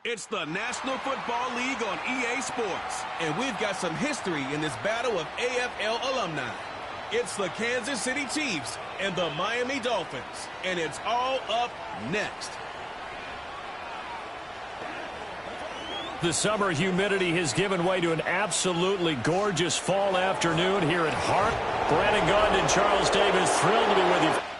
It's the National Football League on EA Sports, and we've got some history in this battle of AFL alumni. It's the Kansas City Chiefs and the Miami Dolphins, and it's all up next. The summer humidity has given way to an absolutely gorgeous fall afternoon here at Hart. Brandon Gaudin and Charles Davis, thrilled to be with you.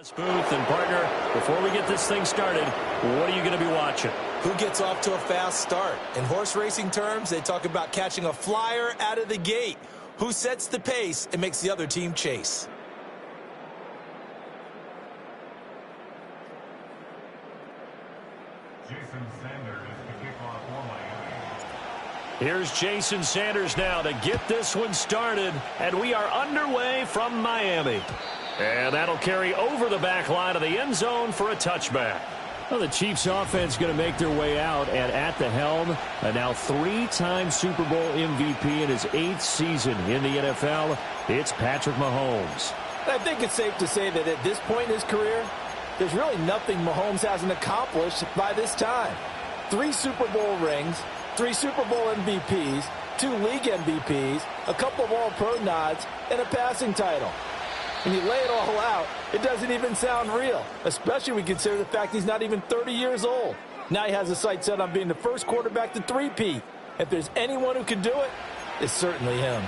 Booth and partner, before we get this thing started, what are you going to be watching? Who gets off to a fast start? In horse racing terms, they talk about catching a flyer out of the gate. Who sets the pace and makes the other team chase? Jason Sanders is the kickoff for Miami. Here's Jason Sanders now to get this one started, and we are underway from Miami. And that'll carry over the back line of the end zone for a touchback. Well, the Chiefs offense going to make their way out, and at the helm, a now 3-time Super Bowl MVP in his 8th season in the NFL, it's Patrick Mahomes. I think it's safe to say that at this point in his career, there's really nothing Mahomes hasn't accomplished by this time. 3 Super Bowl rings, 3 Super Bowl MVPs, 2 league MVPs, a couple of All-Pro nods, and a passing title. When you lay it all out, it doesn't even sound real, especially when you consider the fact he's not even 30 years old. Now he has his sights set on being the first quarterback to three-peat. If there's anyone who can do it, it's certainly him.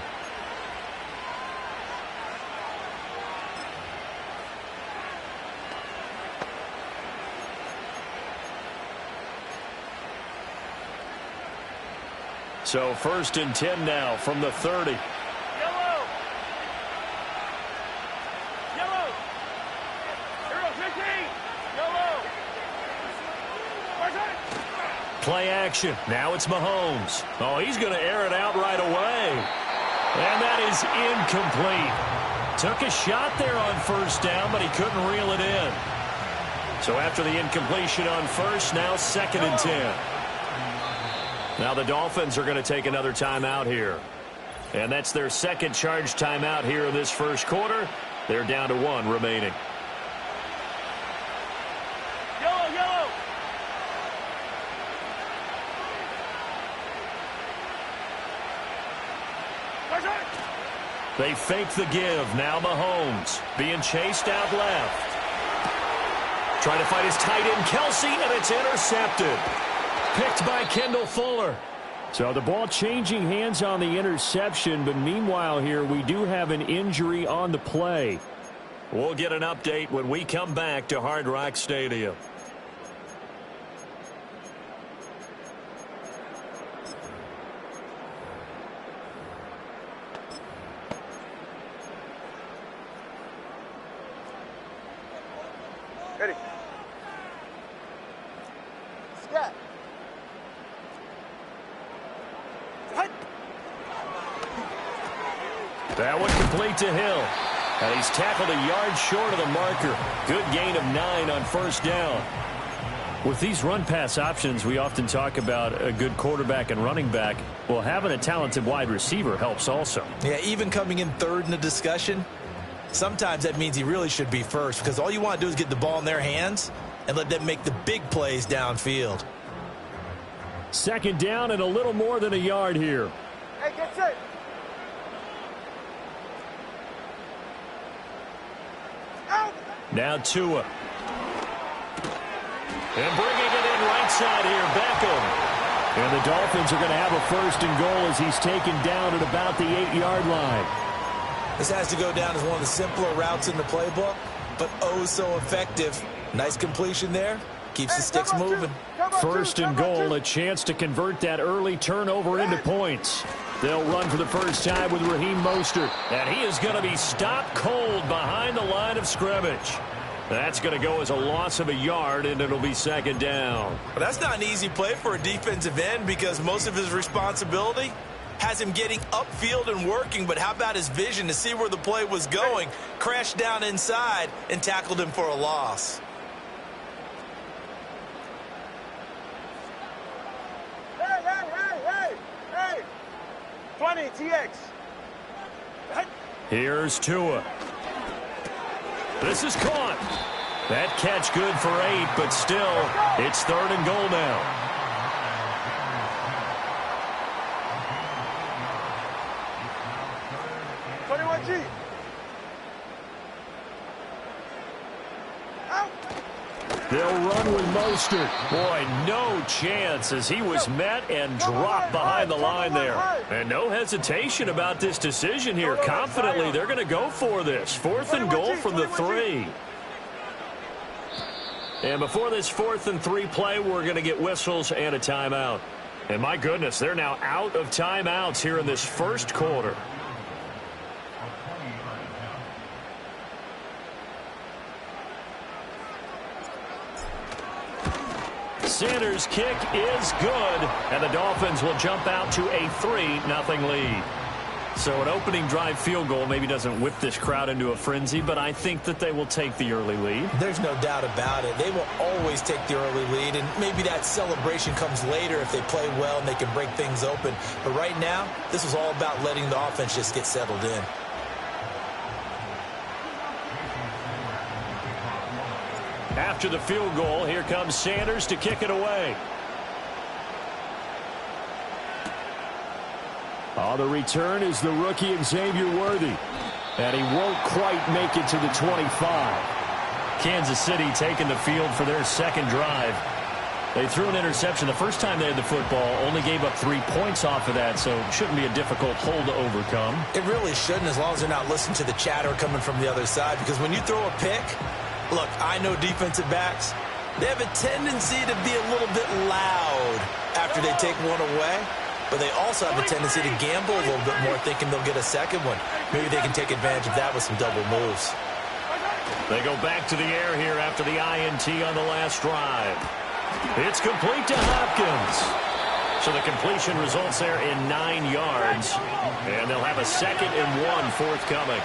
So 1st and 10 now from the 30. Play action. Now it's Mahomes. Oh, he's going to air it out right away. And that is incomplete. Took a shot there on 1st down, but he couldn't reel it in. So after the incompletion on 1st, now 2nd and 10. Now the Dolphins are going to take another timeout here. And that's their 2nd charge timeout here in this 1st quarter. They're down to 1 remaining. They fake the give. Now Mahomes being chased out left. Trying to fight his tight end, Kelsey, and it's intercepted. Picked by Kendall Fuller. So the ball changing hands on the interception, but meanwhile here we do have an injury on the play. We'll get an update when we come back to Hard Rock Stadium. Ready. Scat. That one complete to Hill. And he's tackled a yard short of the marker. Good gain of 9 on 1st down. With these run-pass options, we often talk about a good quarterback and running back. Well, having a talented wide receiver helps also. Yeah, even coming in 3rd in the discussion, sometimes that means he really should be 1st, because all you want to do is get the ball in their hands and let them make the big plays downfield. 2nd down and a little more than a yard here. Hey, get set. Now Tua. And bringing it in right side here, Beckham. And the Dolphins are going to have a 1st and goal as he's taken down at about the 8-yard line. This has to go down as one of the simpler routes in the playbook, but oh so effective. Nice completion there. Keeps the sticks moving. 1st and goal, a chance to convert that early turnover into points. They'll run for the first time with Raheem Mostert. And he is going to be stopped cold behind the line of scrimmage. That's going to go as a loss of a yard, and it'll be 2nd down. But that's not an easy play for a defensive end, because most of his responsibility has him getting upfield and working, but how about his vision to see where the play was going? Crashed down inside and tackled him for a loss. Hey! 20, TX. Here's Tua. This is caught. That catch good for 8, but still, it's 3rd and goal now. They'll run with Mostert. Boy, no chance as he was met and dropped behind the line there. And no hesitation about this decision here. Confidently, they're going to go for this. 4th and goal from the 3. And before this 4th and 3 play, we're going to get whistles and a timeout. And my goodness, they're now out of timeouts here in this first quarter. Sanders' kick is good, and the Dolphins will jump out to a 3-0 lead. So an opening drive field goal maybe doesn't whip this crowd into a frenzy, but I think that they will take the early lead. There's no doubt about it. They will always take the early lead, and maybe that celebration comes later if they play well and they can break things open. But right now, this is all about letting the offense just get settled in. After the field goal, here comes Sanders to kick it away. The return is the rookie Xavier Worthy. And he won't quite make it to the 25. Kansas City taking the field for their second drive. They threw an interception the first time they had the football, only gave up 3 points off of that, so it shouldn't be a difficult hole to overcome. It really shouldn't, as long as they're not listening to the chatter coming from the other side, because when you throw a pick, look, I know defensive backs, they have a tendency to be a little bit loud after they take one away. But they also have a tendency to gamble a little bit more, thinking they'll get a second one. Maybe they can take advantage of that with some double moves. They go back to the air here after the INT on the last drive. It's complete to Hopkins. So the completion results there in 9 yards. And they'll have a 2nd and 1 forthcoming.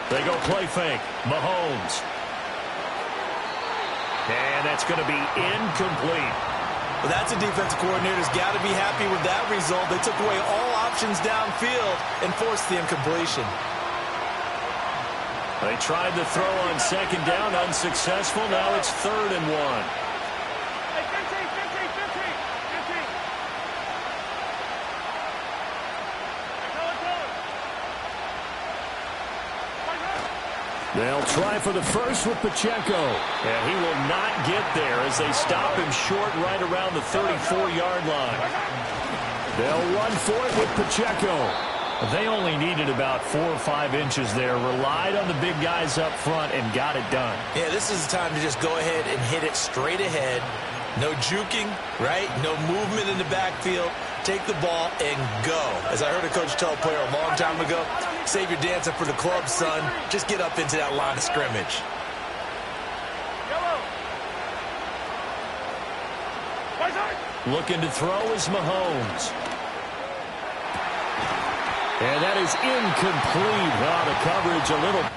They go play fake. Mahomes. And that's going to be incomplete. Well, that's a defensive coordinator's got to be happy with that result. They took away all options downfield and forced the incompletion. They tried to throw on 2nd down, unsuccessful. Now it's 3rd and 1. They'll try for the first with Pacheco. And he will not get there as they stop him short right around the 34-yard line. They'll run for it with Pacheco. They only needed about 4 or 5 inches there, relied on the big guys up front, and got it done. Yeah, this is the time to just go ahead and hit it straight ahead. No juking, right? No movement in the backfield. Take the ball and go. As I heard a coach tell a player a long time ago, save your dancing for the club, son. Just get up into that line of scrimmage. Looking to throw is Mahomes. And that is incomplete. The coverage a little.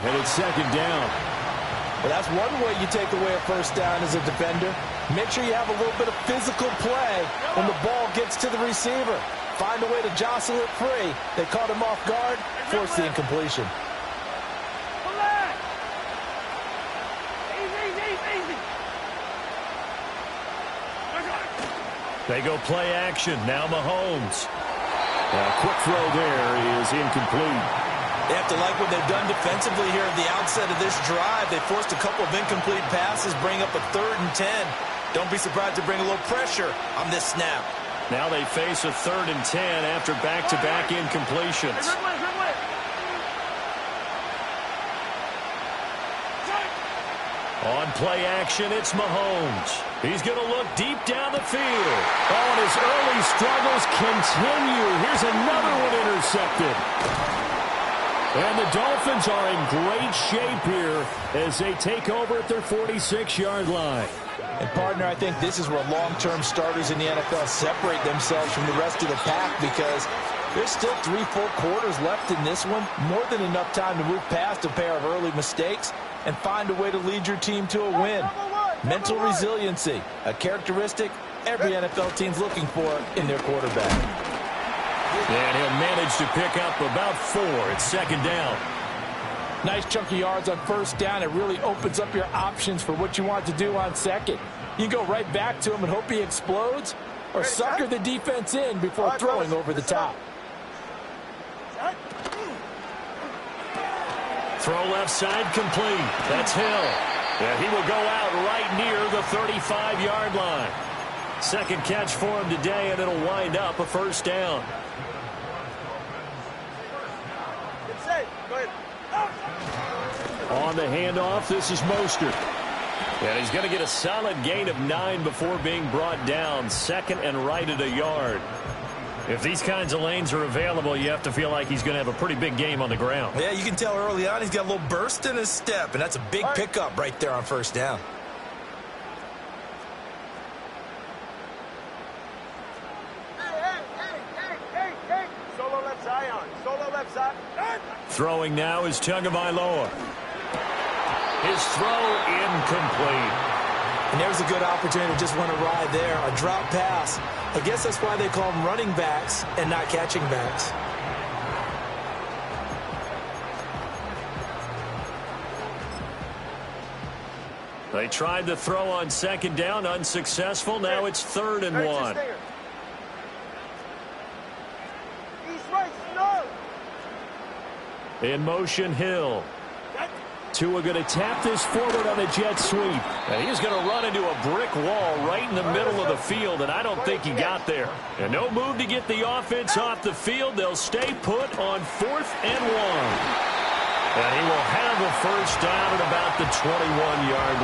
And it's 2nd down. Well, that's one way you take away a first down as a defender. Make sure you have a little bit of physical play when the ball gets to the receiver. Find a way to jostle it free. They caught him off guard, forced the incompletion. They go play action. Now Mahomes. A quick throw there is incomplete. They have to like what they've done defensively here at the outset of this drive. They forced a couple of incomplete passes, bring up a 3rd and 10. Don't be surprised to bring a little pressure on this snap. Now they face a 3rd and 10 after back-to-back incompletions. On play action, it's Mahomes. He's going to look deep down the field. And his early struggles continue. Here's another one intercepted. And the Dolphins are in great shape here as they take over at their 46-yard line. And, partner, I think this is where long-term starters in the NFL separate themselves from the rest of the pack because there's still 3 full quarters left in this one. More than enough time to move past a pair of early mistakes and find a way to lead your team to a win. Mental resiliency, a characteristic every NFL team's looking for in their quarterback. And he'll manage to pick up about 4. It's 2nd down. Nice chunk of yards on first down. It really opens up your options for what you want to do on second. You go right back to him and hope he explodes, or sucker the defense in before throwing over the top. Throw left side complete. That's Hill. And he will go out right near the 35-yard line. Second catch for him today, and it'll wind up a first down. On the handoff, this is Mostert. And he's going to get a solid gain of 9 before being brought down. Second and right at a yard. If these kinds of lanes are available, you have to feel like he's going to have a pretty big game on the ground. Yeah, you can tell early on he's got a little burst in his step, and that's a big pickup right there on first down. Solo left side on. Solo left side. Throwing now is Tagovailoa. His throw incomplete. And there's a good opportunity to just want to ride there. A drop pass. I guess that's why they call them running backs and not catching backs. They tried to throw on second down, unsuccessful. Now it's 3rd and 1. In motion, Hill. Tua going to tap this forward on a jet sweep. And he's going to run into a brick wall right in the middle of the field, and I don't think he got there. And no move to get the offense off the field. They'll stay put on 4th and 1. And he will have a first down at about the 21-yard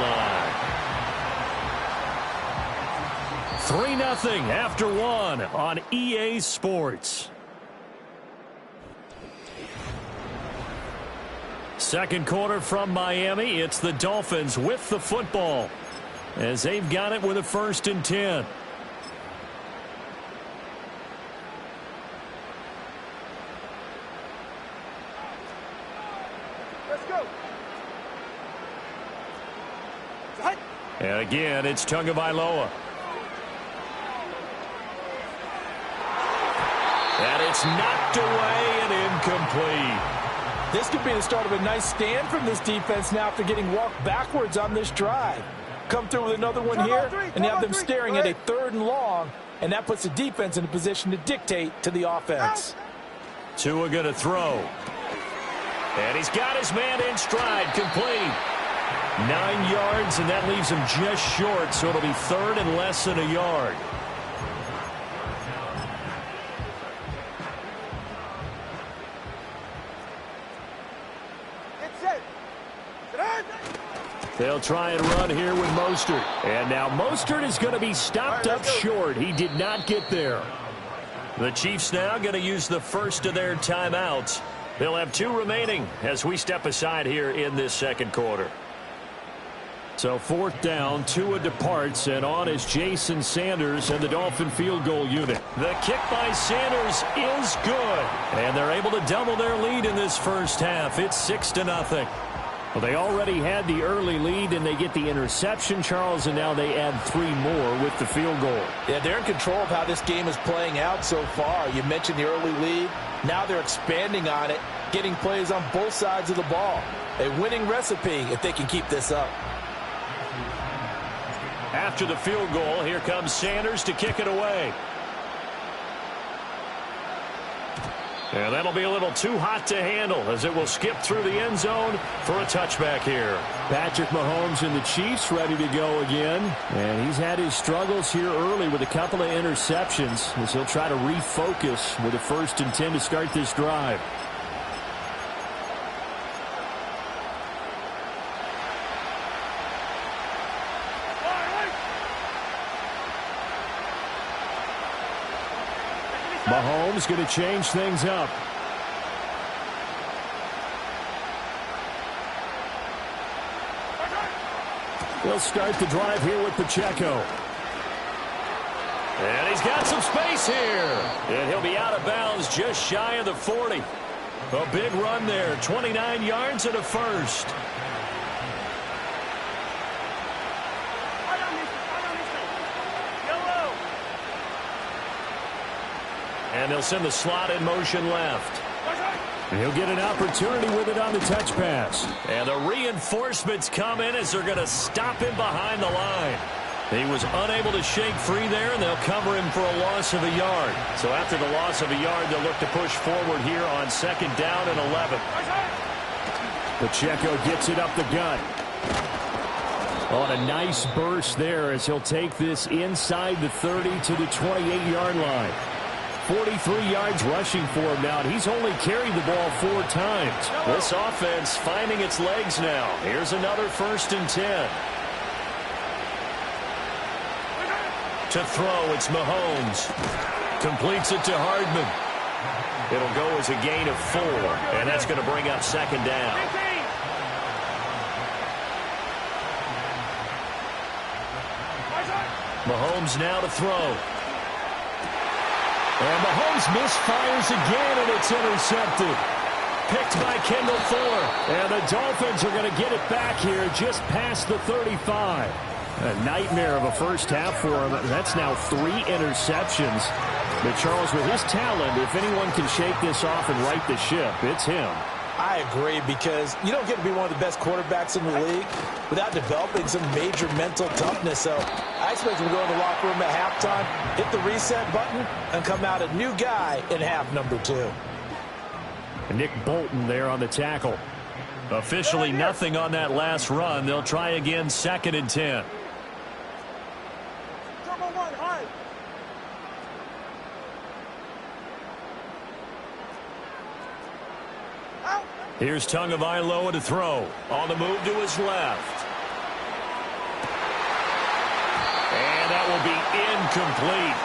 line. 3-0 after 1 on EA Sports. Second quarter from Miami. It's the Dolphins with the football as they've got it with a 1st and 10. Let's go. And again, it's Tagovailoa. And it's knocked away and incomplete. This could be the start of a nice stand from this defense now after getting walked backwards on this drive. Come through with another one here, and you have them staring at a 3rd and long, and that puts the defense in a position to dictate to the offense. Tua going to throw. And he's got his man in stride, complete. 9 yards, and that leaves him just short, so it'll be 3rd and less than a yard. They'll try and run here with Mostert. And now Mostert is going to be stopped up short. He did not get there. The Chiefs now going to use the first of their timeouts. They'll have 2 remaining as we step aside here in this second quarter. So 4th down, Tua departs, and on is Jason Sanders and the Dolphin field goal unit. The kick by Sanders is good. And they're able to double their lead in this first half. It's 6-0. Well, they already had the early lead, and they get the interception, Charles, and now they add 3 more with the field goal. Yeah, they're in control of how this game is playing out so far. You mentioned the early lead. Now they're expanding on it, getting plays on both sides of the ball. A winning recipe if they can keep this up. After the field goal, here comes Sanders to kick it away. And that'll be a little too hot to handle as it will skip through the end zone for a touchback here. Patrick Mahomes and the Chiefs ready to go again. And he's had his struggles here early with a couple of interceptions as he'll try to refocus with a 1st and 10 to start this drive. Mahomes going to change things up. He'll start the drive here with Pacheco. And he's got some space here. And he'll be out of bounds just shy of the 40. A big run there, 29 yards and a first. And they'll send the slot in motion left. And he'll get an opportunity with it on the touch pass. And the reinforcements come in as they're going to stop him behind the line. He was unable to shake free there, and they'll cover him for a loss of a yard. So after the loss of a yard, they'll look to push forward here on 2nd down and 11. Pacheco gets it up the gut. On a nice burst there as he'll take this inside the 30 to the 28-yard line. 43 yards rushing for him now, and he's only carried the ball 4 times. This offense finding its legs now. Here's another 1st and 10. To throw, it's Mahomes. Completes it to Hardman. It'll go as a gain of 4, and that's going to bring up 2nd down. Mahomes now to throw. And Mahomes misfires again, and it's intercepted. Picked by Kendall Fuller. And the Dolphins are going to get it back here just past the 35. A nightmare of a first half for him. That's now 3 interceptions. But Charles, with his talent, if anyone can shake this off and right the ship, it's him. I agree, because you don't get to be one of the best quarterbacks in the league without developing some major mental toughness. So I expect him to go in the locker room at halftime, hit the reset button, and come out a new guy in half number 2. Nick Bolton there on the tackle. Officially nothing on that last run. They'll try again 2nd and 10. Here's Tagovailoa to throw. On the move to his left. And that will be incomplete.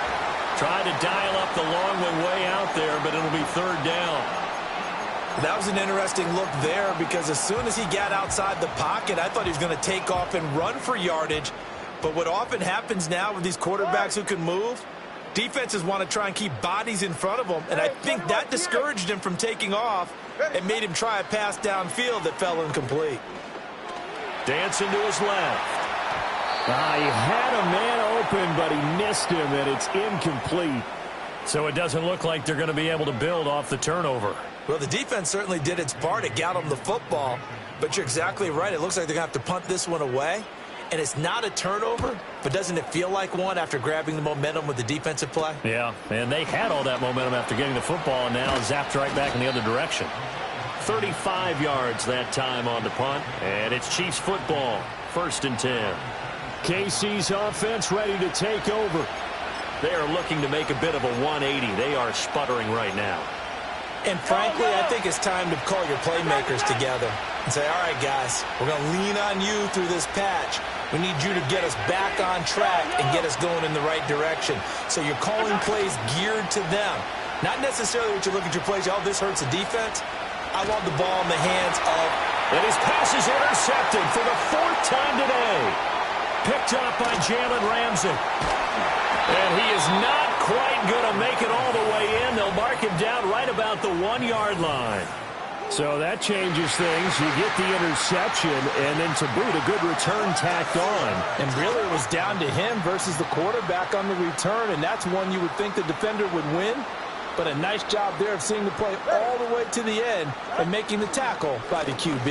Tried to dial up the long one way out there, but it'll be 3rd down. That was an interesting look there, because as soon as he got outside the pocket, I thought he was going to take off and run for yardage. But what often happens now with these quarterbacks who can move, defenses want to try and keep bodies in front of them, and I think that discouraged him from taking off and made him try a pass downfield that fell incomplete. Dancing to his left. He had a man open, but he missed him, and it's incomplete. So it doesn't look like they're going to be able to build off the turnover. Well, the defense certainly did its part. It got them the football, but you're exactly right. It looks like they're going to have to punt this one away. And it's not a turnover, but doesn't it feel like one after grabbing the momentum with the defensive play? Yeah, and they had all that momentum after getting the football, and now zapped right back in the other direction. 35 yards that time on the punt, and it's Chiefs football, 1st and 10. KC's offense ready to take over. They are looking to make a bit of a 180. They are sputtering right now. And frankly, I think it's time to call your playmakers together and say, all right, guys, we're going to lean on you through this patch. We need you to get us back on track and get us going in the right direction. So you're calling plays geared to them. Not necessarily what you look at your plays, oh, this hurts the defense. I want the ball in the hands of... And his pass is intercepted for the 4th time today. Picked up by Jalen Ramsey. And he is not quite going to make it all the way in. They'll mark him down right about the 1-yard line. So that changes things. You get the interception, and then to boot, a good return tacked on. And really, it was down to him versus the quarterback on the return, and that's one you would think the defender would win. But a nice job there of seeing the play all the way to the end and making the tackle by the QB.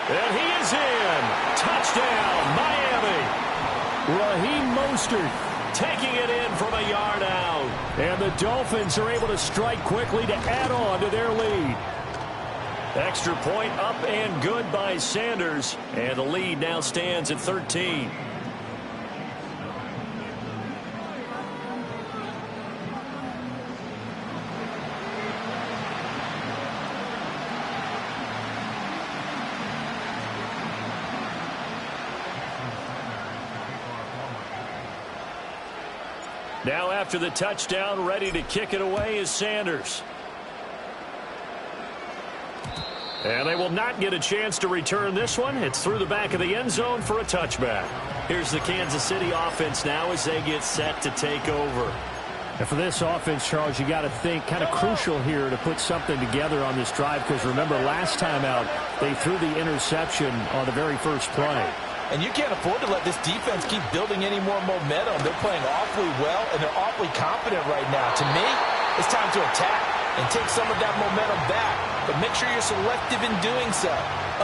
And he is in. Touchdown, Miami. Raheem Mostert taking it in from a yard out. And the Dolphins are able to strike quickly to add on to their lead. Extra point up and good by Sanders. And the lead now stands at 13. Now after the touchdown, ready to kick it away is Sanders. And they will not get a chance to return this one. It's through the back of the end zone for a touchback. Here's the Kansas City offense now as they get set to take over. And for this offense, Charles, you got to think kind of crucial here to put something together on this drive, because remember last time out they threw the interception on the very first play. And you can't afford to let this defense keep building any more momentum. They're playing awfully well, and they're awfully confident right now. To me, it's time to attack and take some of that momentum back. But make sure you're selective in doing so.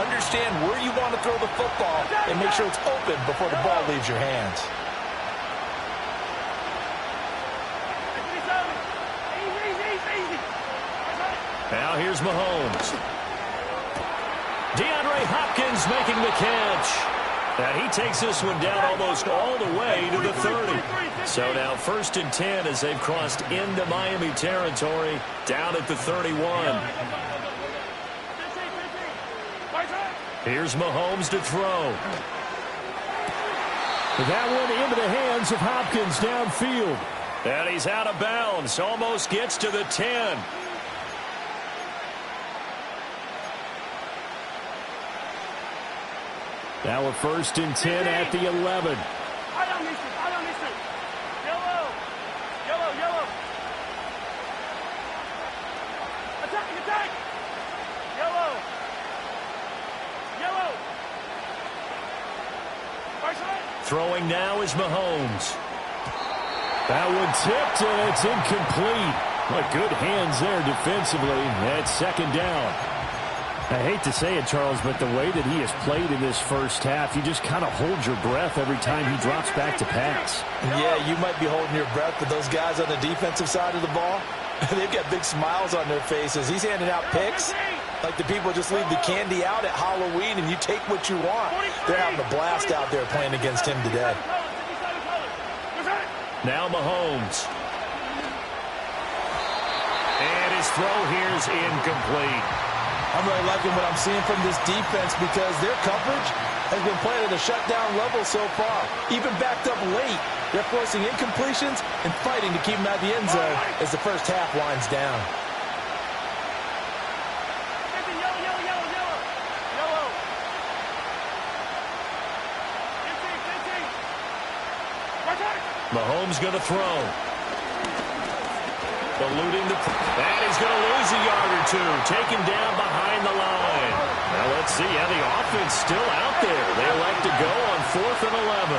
Understand where you want to throw the football and make sure it's open before the ball leaves your hands. Now here's Mahomes. DeAndre Hopkins making the catch. And he takes this one down almost all the way to the 30. So now 1st and 10 as they've crossed into Miami territory, down at the 31. Here's Mahomes to throw. That one into the hands of Hopkins downfield. And he's out of bounds, almost gets to the 10. Now a 1st and 10 at the 11. I don't listen. Yellow. Attack. Yellow. Throwing now is Mahomes. That one tipped, and it's incomplete. But good hands there defensively. That's 2nd down. I hate to say it, Charles, but the way that he has played in this first half, you just kind of hold your breath every time he drops back to pass. Yeah, you might be holding your breath, but those guys on the defensive side of the ball, they've got big smiles on their faces. He's handing out picks like the people just leave the candy out at Halloween and you take what you want. They're having a blast out there playing against him today. Now Mahomes. And his throw here is incomplete. I'm really liking what I'm seeing from this defense because their coverage has been playing at a shutdown level so far. Even backed up late, they're forcing incompletions and fighting to keep them out of the end zone as the first half winds down. Mahomes going to throw. Eluding the... And he's going to lose a yard or two. Taken down behind the line. Now let's see. Yeah, the offense still out there. They elect to go on 4th and 11.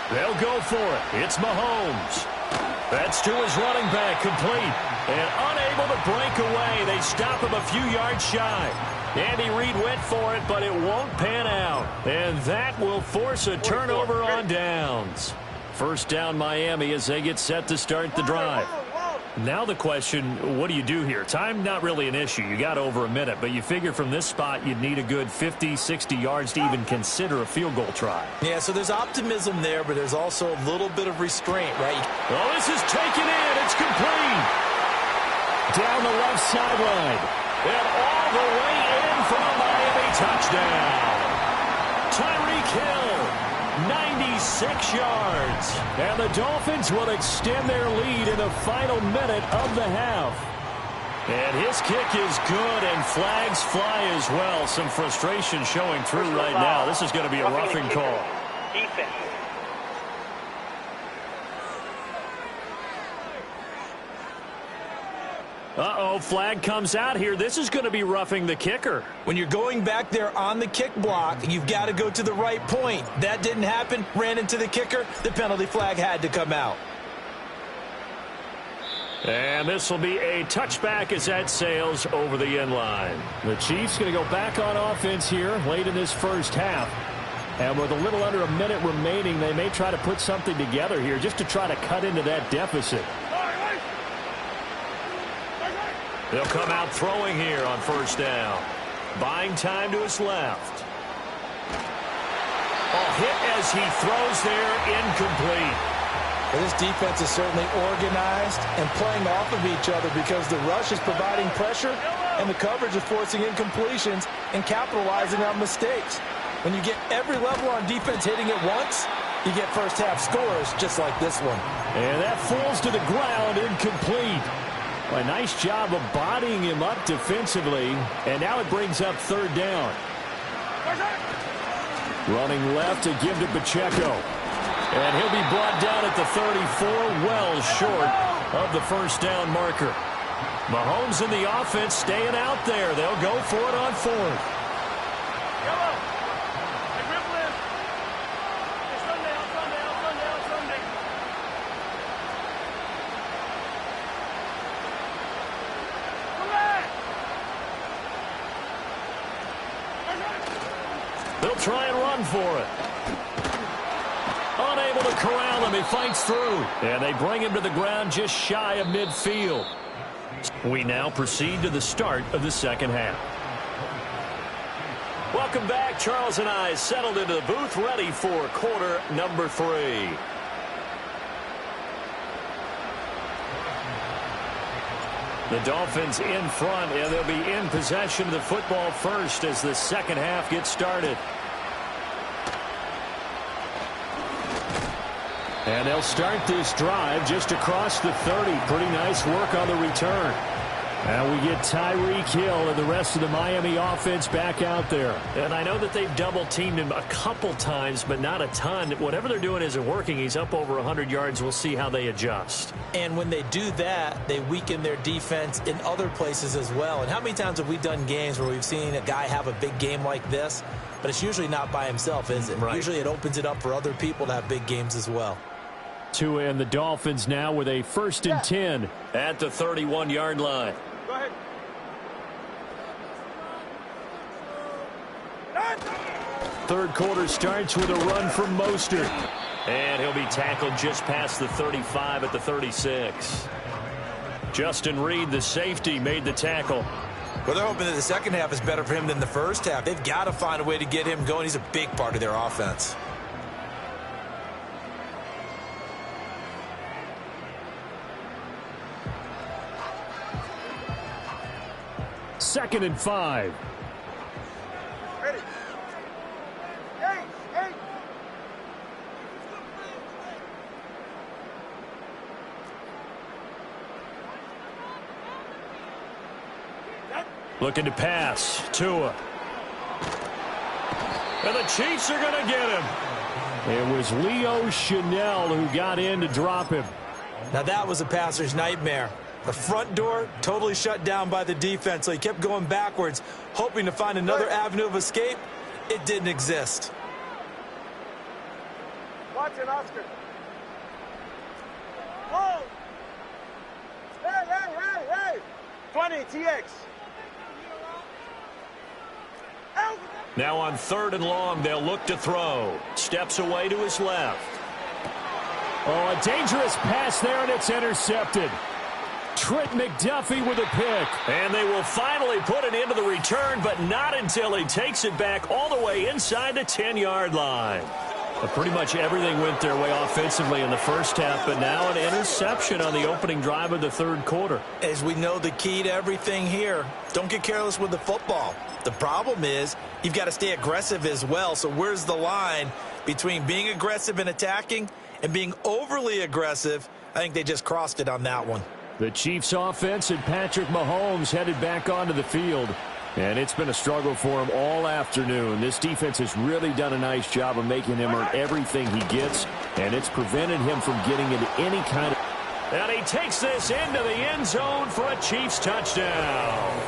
They'll go for it. It's Mahomes. That's to his running back, complete. And unable to break away. They stop him a few yards shy. Andy Reid went for it, but it won't pan out. And that will force a turnover on downs. 1st down Miami as they get set to start the drive. Now the question, what do you do here? Time not really an issue. You got over a minute, but you figure from this spot you'd need a good 50, 60 yards to even consider a field goal try. Yeah, so there's optimism there, but there's also a little bit of restraint, right? Well, this is taken in. It's complete. Down the left sideline. And all the way in for a Miami touchdown. Tyreek Hill, 96 yards. And the Dolphins will extend their lead in the final minute of the half. And his kick is good, and flags fly as well. Some frustration showing through right now. This is going to be a roughing call. Defense. Uh-oh, flag comes out here. This is going to be roughing the kicker. When you're going back there on the kick block, you've got to go to the right point. That didn't happen. Ran into the kicker. The penalty flag had to come out. And this will be a touchback as that sails over the end line. The Chiefs going to go back on offense here late in this first half. And with a little under a minute remaining, they may try to put something together here just to try to cut into that deficit. They'll come out throwing here on 1st down. Buying time to his left. Oh, hit as he throws there, incomplete. Well, this defense is certainly organized and playing off of each other because the rush is providing pressure and the coverage is forcing incompletions and capitalizing on mistakes. When you get every level on defense hitting it once, you get first half scores just like this one. And that falls to the ground, incomplete. A nice job of bodying him up defensively, and now it brings up 3rd down. Running left to give to Pacheco. And he'll be brought down at the 34, well short of the 1st down marker. Mahomes and the offense staying out there. They'll go for it on fourth. Yellow. Hey, grip lift. Hey, Sunday. They'll try and run for it. Unable to corral him. He fights through. And they bring him to the ground just shy of midfield. We now proceed to the start of the second half. Welcome back. Charles and I settled into the booth ready for quarter number 3. The Dolphins in front, and they'll be in possession of the football first as the second half gets started. And they'll start this drive just across the 30. Pretty nice work on the return. And we get Tyreek Hill and the rest of the Miami offense back out there. And I know that they've double-teamed him a couple times, but not a ton. Whatever they're doing isn't working. He's up over 100 yards. We'll see how they adjust. And when they do that, they weaken their defense in other places as well. And how many times have we done games where we've seen a guy have a big game like this, but it's usually not by himself, is it? Right. Usually it opens it up for other people to have big games as well. Tua and the Dolphins now with a 1st and 10 at the 31-yard line. Go ahead. Third quarter starts with a run from Mostert. And he'll be tackled just past the 35 at the 36. Justin Reed, the safety, made the tackle. Well, they're hoping that the second half is better for him than the first half. They've got to find a way to get him going. He's a big part of their offense. Second and 5. Ready. Hey. Looking to pass. Tua. And the Chiefs are going to get him. It was Leo Chanel who got in to drop him. Now that was a passer's nightmare. The front door totally shut down by the defense, so he kept going backwards, hoping to find another avenue of escape. It didn't exist. Watson, Oscar. Whoa. Hey. 20, TX. Out. Now on 3rd and long, they'll look to throw. Steps away to his left. Oh, a dangerous pass there, and it's intercepted. Trent McDuffie with a pick. And they will finally put it into the return, but not until he takes it back all the way inside the 10-yard line. Pretty much everything went their way offensively in the first half, but now an interception on the opening drive of the third quarter. As we know, the key to everything here, don't get careless with the football. The problem is you've got to stay aggressive as well. So where's the line between being aggressive and attacking and being overly aggressive? I think they just crossed it on that one. The Chiefs offense and Patrick Mahomes headed back onto the field. And it's been a struggle for him all afternoon. This defense has really done a nice job of making him earn everything he gets. And it's prevented him from getting into any kind of... And he takes this into the end zone for a Chiefs touchdown.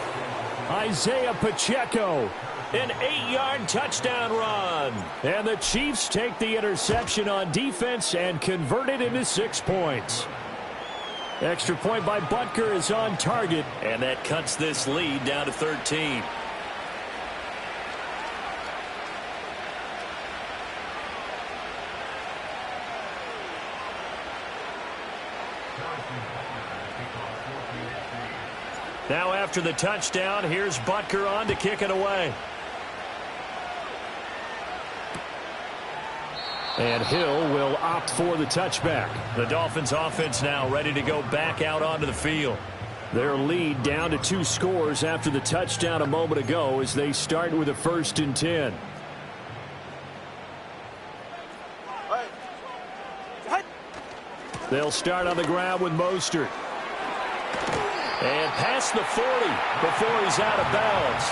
Isaiah Pacheco, an 8-yard touchdown run. And the Chiefs take the interception on defense and convert it into 6 points. Extra point by Butker is on target, and that cuts this lead down to 13. Now after the touchdown, here's Butker on to kick it away. And Hill will opt for the touchback. The Dolphins offense now ready to go back out onto the field. Their lead down to 2 scores after the touchdown a moment ago as they start with a 1st and 10. They'll start on the ground with Mostert. And past the 40 before he's out of bounds.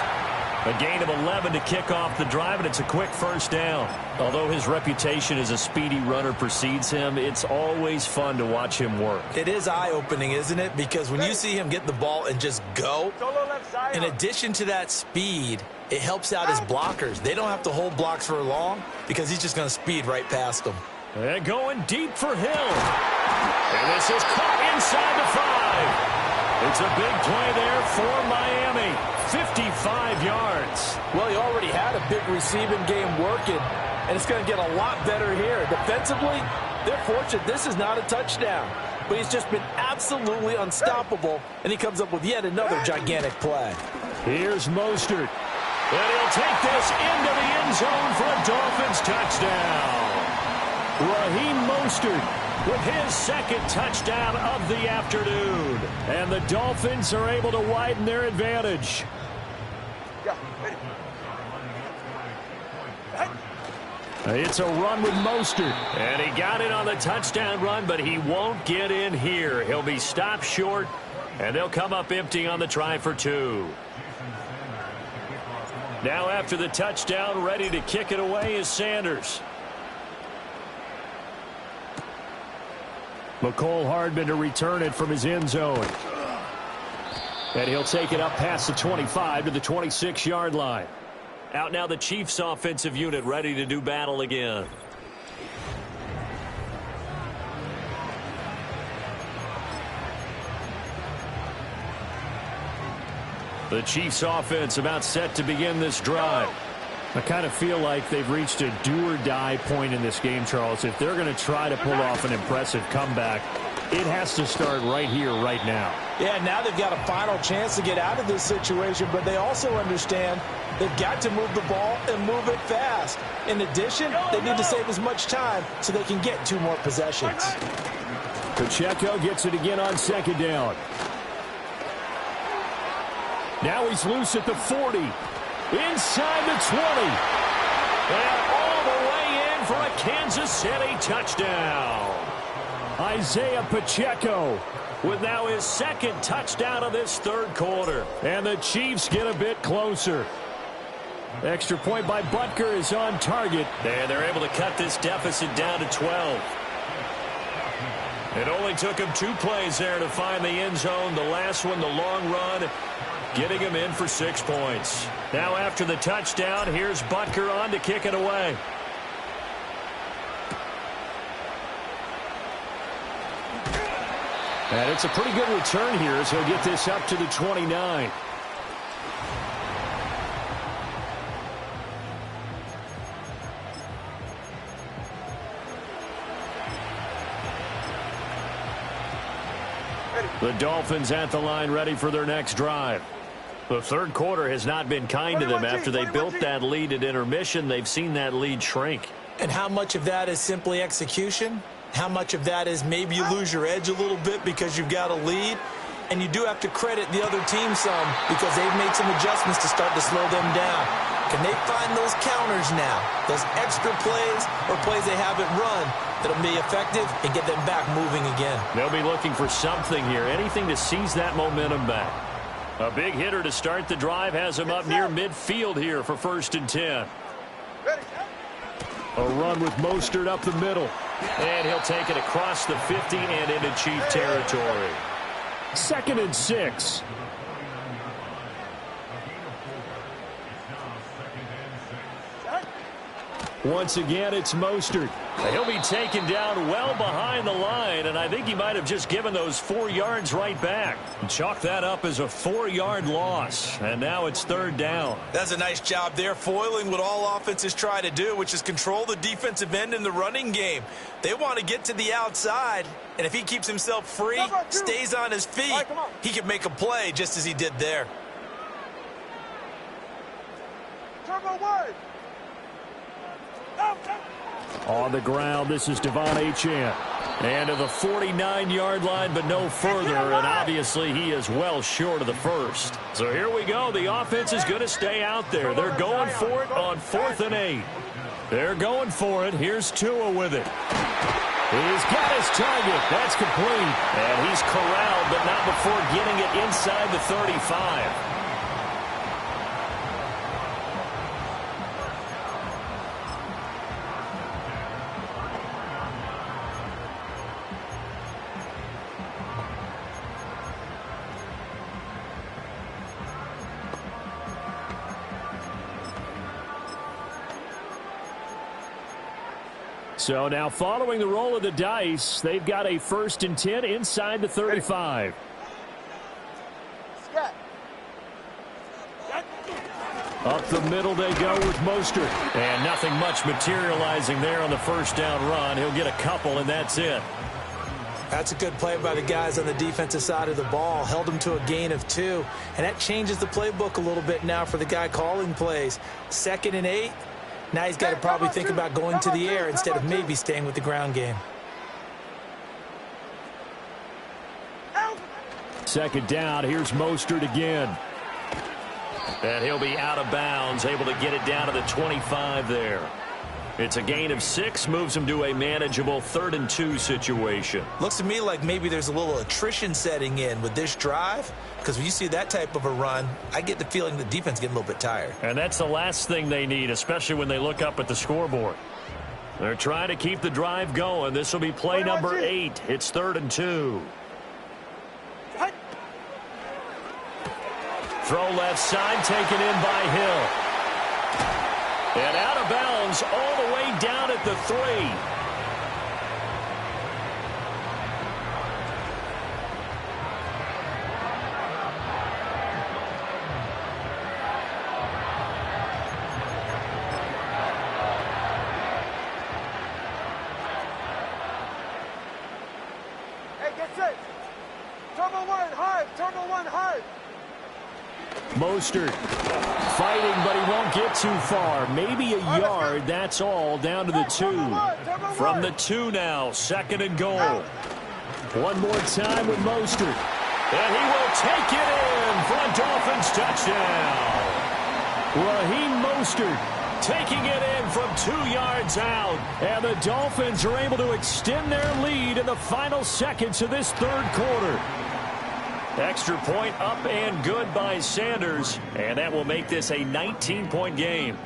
A gain of 11 to kick off the drive, and it's a quick first down. Although his reputation as a speedy runner precedes him, it's always fun to watch him work. It is eye-opening, isn't it? Because when you see him get the ball and just go, Solo left side. in addition to that speed, it helps out his blockers. They don't have to hold blocks for long because he's just going to speed right past them. And going deep for Hill. And this is caught inside the 5. It's a big play there for Miami. 55 yards. Well, he already had a big receiving game working, and it's going to get a lot better here. Defensively, they're fortunate this is not a touchdown. But he's just been absolutely unstoppable, and he comes up with yet another gigantic play. Here's Mostert. And he'll take this into the end zone for a Dolphins touchdown. Raheem Mostert with his second touchdown of the afternoon. And the Dolphins are able to widen their advantage. It's a run with Mostert. And he got in on the touchdown run, but he won't get in here. He'll be stopped short, and they'll come up empty on the try for 2. Now after the touchdown, ready to kick it away is Sanders. McCole Hardman to return it from his end zone. And he'll take it up past the 25 to the 26-yard line. Out now the Chiefs offensive unit ready to do battle again. The Chiefs offense about set to begin this drive. I kind of feel like they've reached a do-or-die point in this game, Charles. If they're going to try to pull off an impressive comeback, it has to start right here, right now. Yeah, now they've got a final chance to get out of this situation, but they also understand they've got to move the ball and move it fast. In addition, they need to save as much time so they can get 2 more possessions. Pacheco gets it again on second down. Now he's loose at the 40. Inside the 20. And all the way in for a Kansas City touchdown. Isaiah Pacheco with now his second touchdown of this third quarter. And the Chiefs get a bit closer. Extra point by Butker is on target. And they're able to cut this deficit down to 12. It only took him 2 plays there to find the end zone. The last one, the long run, getting him in for 6 points. Now after the touchdown, here's Butker on to kick it away. And it's a pretty good return here as he'll get this up to the 29. The Dolphins at the line ready for their next drive. The third quarter has not been kind to them. After they built that lead at intermission, they've seen that lead shrink. And how much of that is simply execution? How much of that is maybe you lose your edge a little bit because you've got a lead? And you do have to credit the other team some because they've made some adjustments to start to slow them down. Can they find those counters now, those extra plays or plays they haven't run that'll be effective and get them back moving again? They'll be looking for something here, anything to seize that momentum back. A big hitter to start the drive has him up near midfield here for 1st and 10. A run with Mostert up the middle. And he'll take it across the 50 and into Chief territory. 2nd and 6. Once again, it's Mostert. He'll be taken down well behind the line, and I think he might have just given those 4 yards right back. Chalk that up as a 4-yard loss, and now it's 3rd down. That's a nice job there, foiling what all offenses try to do, which is control the defensive end in the running game. They want to get to the outside, and if he keeps himself free, stays on his feet, he can make a play just as he did there. Turbo wide. On the ground, this is Devon Achane. And to the 49-yard line, but no further. And obviously, he is well short of the first. So here we go. The offense is going to stay out there. They're going for it on 4th and 8. They're going for it. Here's Tua with it. He's got his target. That's complete. And he's corralled, but not before getting it inside the 35. So now following the roll of the dice, they've got a 1st and 10 inside the 35. Up the middle they go with Mostert. And nothing much materializing there on the first down run. He'll get a couple, and that's it. That's a good play by the guys on the defensive side of the ball. Held them to a gain of 2. And that changes the playbook a little bit now for the guy calling plays. 2nd and 8. Now he's got to probably think about going to the air instead of maybe staying with the ground game. 2nd down. Here's Mostert again. And he'll be out of bounds, able to get it down to the 25 there. It's a gain of 6, moves him to a manageable 3rd and 2 situation. Looks to me like maybe there's a little attrition setting in with this drive, because when you see that type of a run, I get the feeling the defense getting a little bit tired. And that's the last thing they need, especially when they look up at the scoreboard. They're trying to keep the drive going. This will be play number 8. It's 3rd and 2. Throw left side, taken in by Hill. And out of bounds all the way down at the 3. Hey, get set. Turbo 1, hard. Turbo 1, hard. Mostert fighting, but he won't get too far. Maybe a yard, that's all, down to the 2. From the 2 now, 2nd and goal. One more time with Mostert. And he will take it in for a Dolphins touchdown. Raheem Mostert taking it in from 2 yards out. And the Dolphins are able to extend their lead in the final seconds of this 3rd quarter. Extra point up and good by Sanders, and that will make this a 19-point game.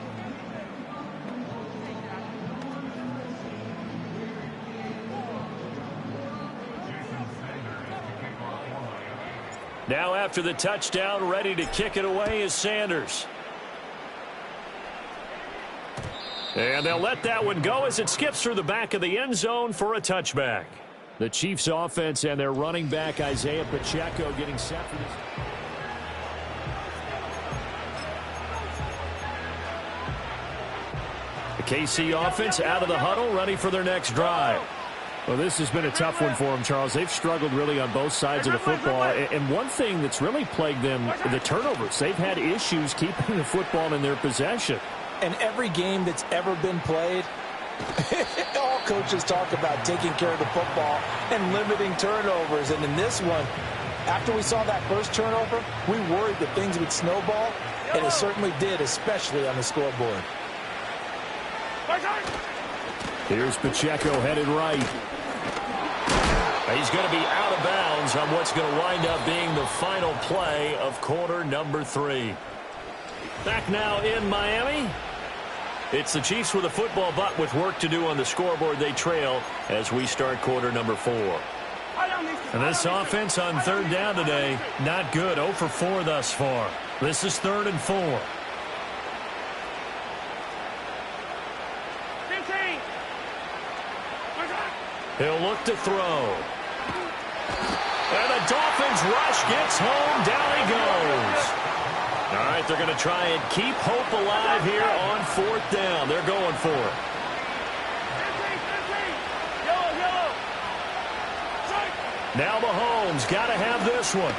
Now after the touchdown, ready to kick it away is Sanders. And they'll let that one go as it skips through the back of the end zone for a touchback. The Chiefs offense and their running back Isaiah Pacheco getting set for this. The KC offense out of the huddle, ready for their next drive. Well, this has been a tough one for them, Charles. They've struggled really on both sides of the football. And one thing that's really plagued them, the turnovers. They've had issues keeping the football in their possession. And every game that's ever been played, all coaches talk about taking care of the football and limiting turnovers. And in this one, after we saw that first turnover, we worried that things would snowball, and it certainly did, especially on the scoreboard. Here's Pacheco headed right. He's going to be out of bounds on what's going to wind up being the final play of quarter number 3. Back now in Miami. It's the Chiefs with a football, but with work to do on the scoreboard. They trail as we start quarter number 4. And this offense on 3rd down today, not good. 0 for 4 thus far. This is 3rd and 4. He'll look to throw. And the Dolphins rush gets home. Down he goes. All right, they're going to try and keep hope alive here on 4th down. They're going for it. Now Mahomes got to have this one.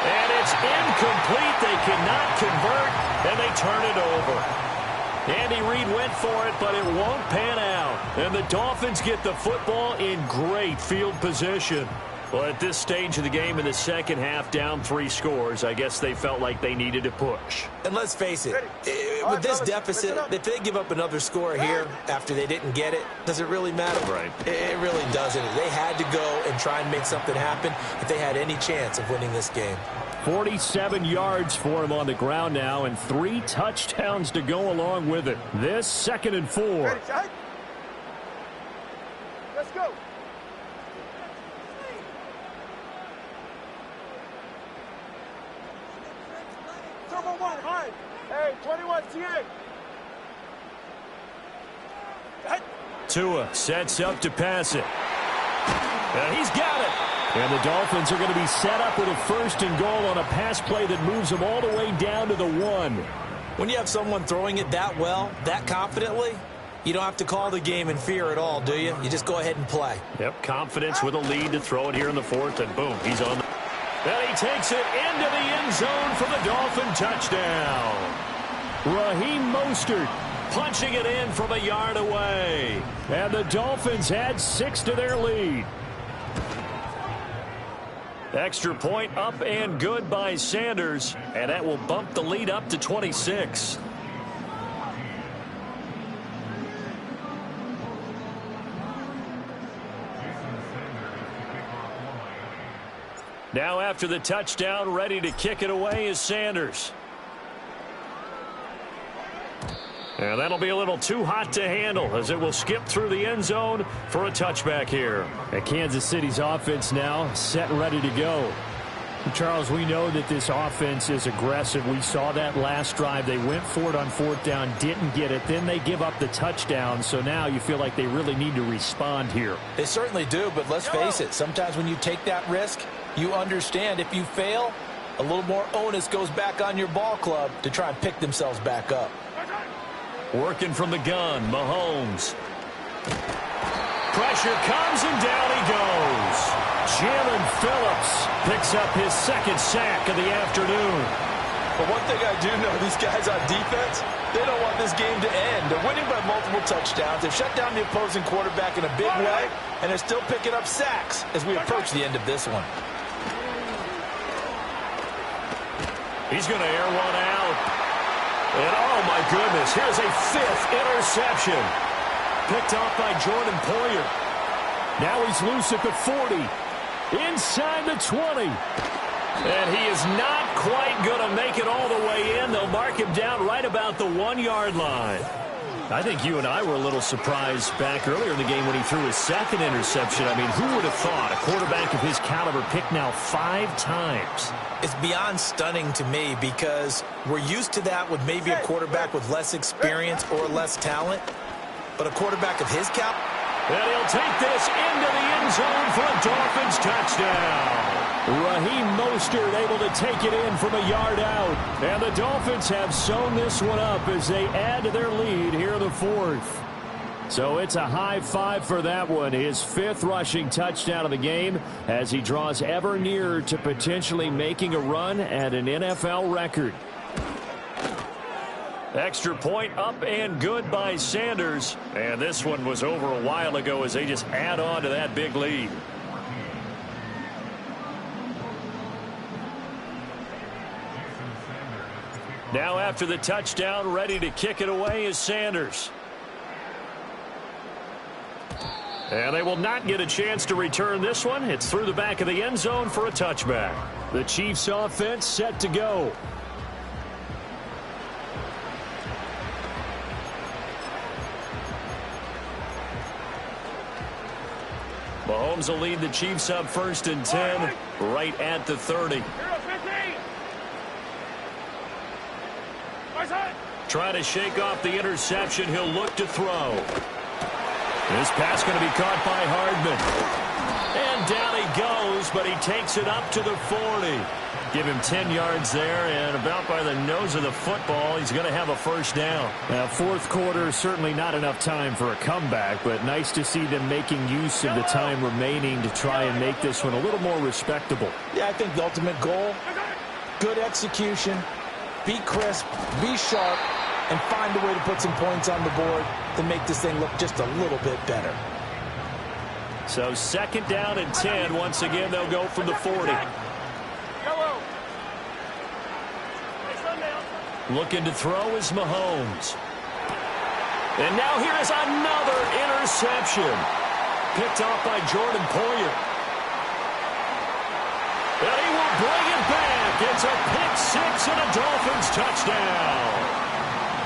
And it's incomplete. They cannot convert, and they turn it over. Andy Reid went for it, but it won't pan out. And the Dolphins get the football in great field position. Well, at this stage of the game in the second half, down 3 scores, I guess they felt like they needed to push. And let's face it, with this deficit, if they give up another score here after they didn't get it, does it really matter? Right. It really doesn't. They had to go and try and make something happen if they had any chance of winning this game. 47 yards for him on the ground now, and 3 touchdowns to go along with it. This 2nd and 4. Let's go. Turbo 1, hard. Hey, 21, TA. Tua sets up to pass it. And he's got it. And the Dolphins are going to be set up with a 1st and goal on a pass play that moves them all the way down to the 1. When you have someone throwing it that well, that confidently, you don't have to call the game in fear at all, do you? You just go ahead and play. Yep, confidence with a lead to throw it here in the 4th, and boom, he's on. And he takes it into the end zone for the Dolphin touchdown. Raheem Mostert punching it in from a yard away. And the Dolphins add 6 to their lead. Extra point up and good by Sanders, and that will bump the lead up to 26. Now after the touchdown, ready to kick it away is Sanders. And that'll be a little too hot to handle as it will skip through the end zone for a touchback here. And Kansas City's offense now set and ready to go. Charles, we know that this offense is aggressive. We saw that last drive. They went for it on 4th down, didn't get it. Then they give up the touchdown. So now you feel like they really need to respond here. They certainly do, but let's face it. Sometimes when you take that risk, you understand if you fail, a little more onus goes back on your ball club to try and pick themselves back up. Working from the gun, Mahomes. Pressure comes and down he goes. Jalen Phillips picks up his 2nd sack of the afternoon. But one thing I do know, these guys on defense, they don't want this game to end. They're winning by multiple touchdowns. They've shut down the opposing quarterback in a big way, and they're still picking up sacks as we approach the end of this one. He's going to air one out. And oh my goodness, here's a 5th interception. Picked off by Jordan Poyer. Now he's loose at the 40. Inside the 20. And he is not quite going to make it all the way in. They'll mark him down right about the 1-yard line. I think you and I were a little surprised back earlier in the game when he threw his 2nd interception. I mean, who would have thought a quarterback of his caliber picked now 5 times? It's beyond stunning to me because we're used to that with maybe a quarterback with less experience or less talent. But a quarterback of his caliber. And he'll take this into the end zone for a Dolphins touchdown. Raheem Mostert able to take it in from a yard out. And the Dolphins have sewn this one up as they add to their lead here in the 4th. So it's a high 5 for that one. His 5th rushing touchdown of the game as he draws ever nearer to potentially making a run at an NFL record. Extra point up and good by Sanders. And this one was over a while ago as they just add on to that big lead. Now after the touchdown, ready to kick it away is Sanders. And they will not get a chance to return this one. It's through the back of the end zone for a touchback. The Chiefs offense set to go. Mahomes will lead the Chiefs up 1st and 10 right at the 30. Trying to shake off the interception. He'll look to throw. This pass going to be caught by Hardman. And down he goes, but he takes it up to the 40. Give him 10 yards there, and about by the nose of the football, he's going to have a 1st down. Now, 4th quarter, certainly not enough time for a comeback, but nice to see them making use of the time remaining to try and make this one a little more respectable. Yeah, I think the ultimate goal, good execution, be crisp, be sharp, and find a way to put some points on the board to make this thing look just a little bit better. So 2nd down and 10. Once again, they'll go from the 40. Looking to throw is Mahomes. And now here is another interception. Picked off by Jordan Poyer. And he will bring it back. It's a pick 6 and a Dolphins touchdown.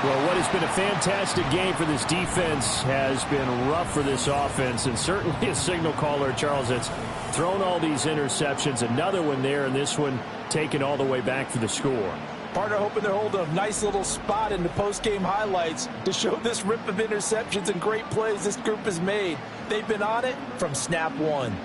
Well, what has been a fantastic game for this defense has been rough for this offense, and certainly a signal caller, Charles, that's thrown all these interceptions. Another one there, and this one taken all the way back for the score. Partner hoping they're holding a nice little spot in the post-game highlights to show this rip of interceptions and great plays this group has made. They've been on it from snap one.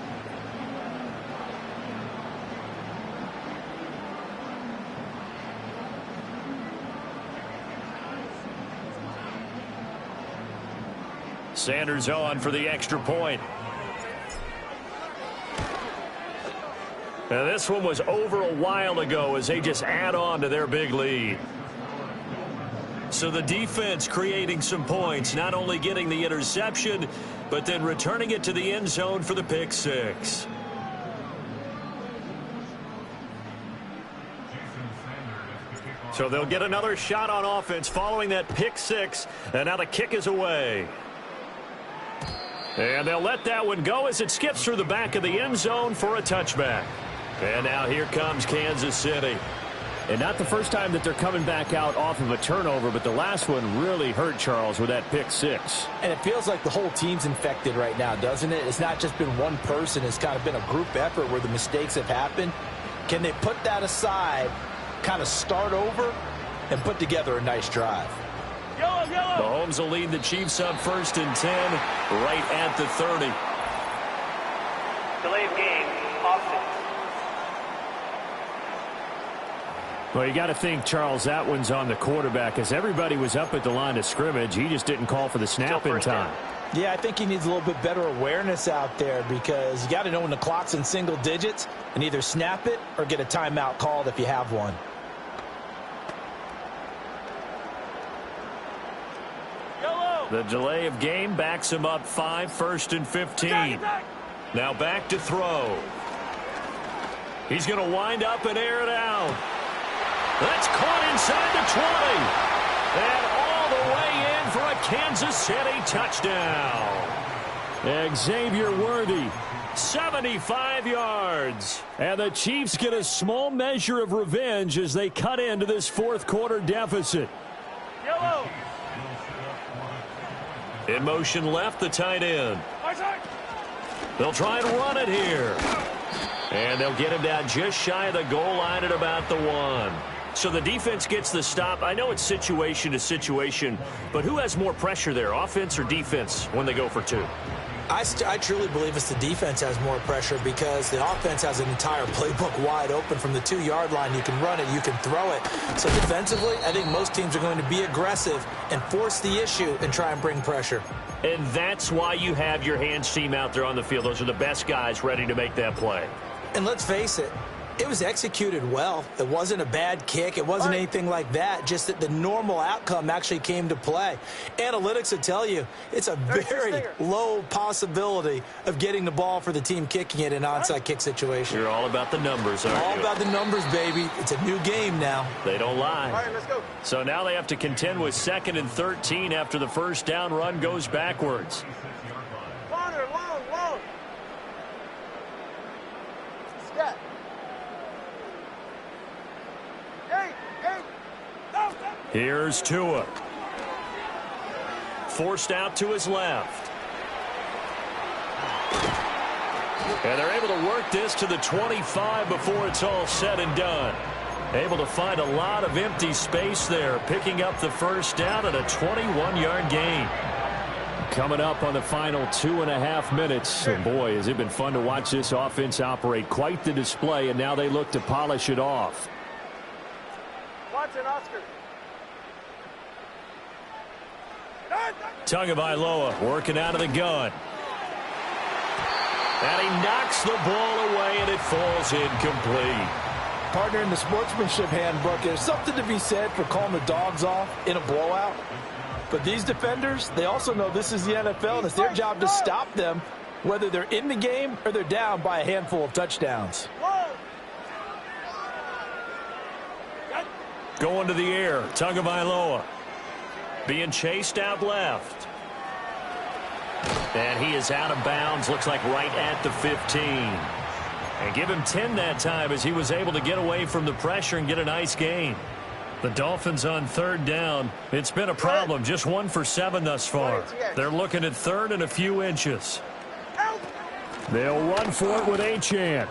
Sanders on for the extra point. Now this one was over a while ago as they just add on to their big lead. So the defense creating some points, not only getting the interception, but then returning it to the end zone for the pick six. So they'll get another shot on offense following that pick six, and now the kick is away. And they'll let that one go as it skips through the back of the end zone for a touchback. And now here comes Kansas City. And not the first time that they're coming back out off of a turnover, but the last one really hurt Charles with that pick six. And it feels like the whole team's infected right now, doesn't it? It's not just been one person. It's kind of been a group effort where the mistakes have happened. Can they put that aside, kind of start over, and put together a nice drive? Mahomes will lead the Chiefs up 1st and 10 right at the 30. Delay of game, offense. Well, you got to think, Charles, that one's on the quarterback as everybody was up at the line of scrimmage. He just didn't call for the snap in time. Yeah, I think he needs a little bit better awareness out there because you got to know when the clock's in single digits and either snap it or get a timeout called if you have one. The delay of game backs him up 5, 1st and 15. Now back to throw. He's going to wind up and air it out. That's caught inside the 20. And all the way in for a Kansas City touchdown. Xavier Worthy. 75 yards. And the Chiefs get a small measure of revenge as they cut into this fourth quarter deficit. Yellow. In motion left, the tight end. They'll try and run it here. And they'll get him down just shy of the goal line at about the 1. So the defense gets the stop. I know it's situation to situation, but who has more pressure there, offense or defense, when they go for 2? I truly believe it's the defense has more pressure because the offense has an entire playbook wide open from the 2-yard line. You can run it, you can throw it. So defensively, I think most teams are going to be aggressive and force the issue and try and bring pressure. And that's why you have your hands team out there on the field. Those are the best guys ready to make that play. And let's face it, it was executed well. It wasn't a bad kick. It wasn't anything like that. Just that the normal outcome actually came to play. Analytics will tell you it's a very low possibility of getting the ball for the team kicking it in an onside kick situation. You're all about the numbers, aren't you? All about the numbers, baby. It's a new game now. They don't lie. All right, let's go. So now they have to contend with 2nd and 13 after the first down run goes backwards. Corner, long. Scat. Here's Tua. Forced out to his left. And they're able to work this to the 25 before it's all said and done. Able to find a lot of empty space there, picking up the first down at a 21-yard gain. Coming up on the final 2.5 minutes. And boy, has it been fun to watch this offense operate. Quite the display, and now they look to polish it off. Watson, Oscar. Tagovailoa working out of the gun. And he knocks the ball away, and it falls incomplete. Partner, in the sportsmanship handbook, there's something to be said for calling the dogs off in a blowout. But these defenders, they also know this is the NFL, and it's their job to stop them, whether they're in the game or they're down by a handful of touchdowns. Going to the air, Tagovailoa. Being chased out left. And he is out of bounds, looks like right at the 15. And give him 10 that time as he was able to get away from the pressure and get a nice gain. The Dolphins on 3rd down. It's been a problem, just 1 for 7 thus far. They're looking at 3rd and a few inches. They'll run for it with Achane.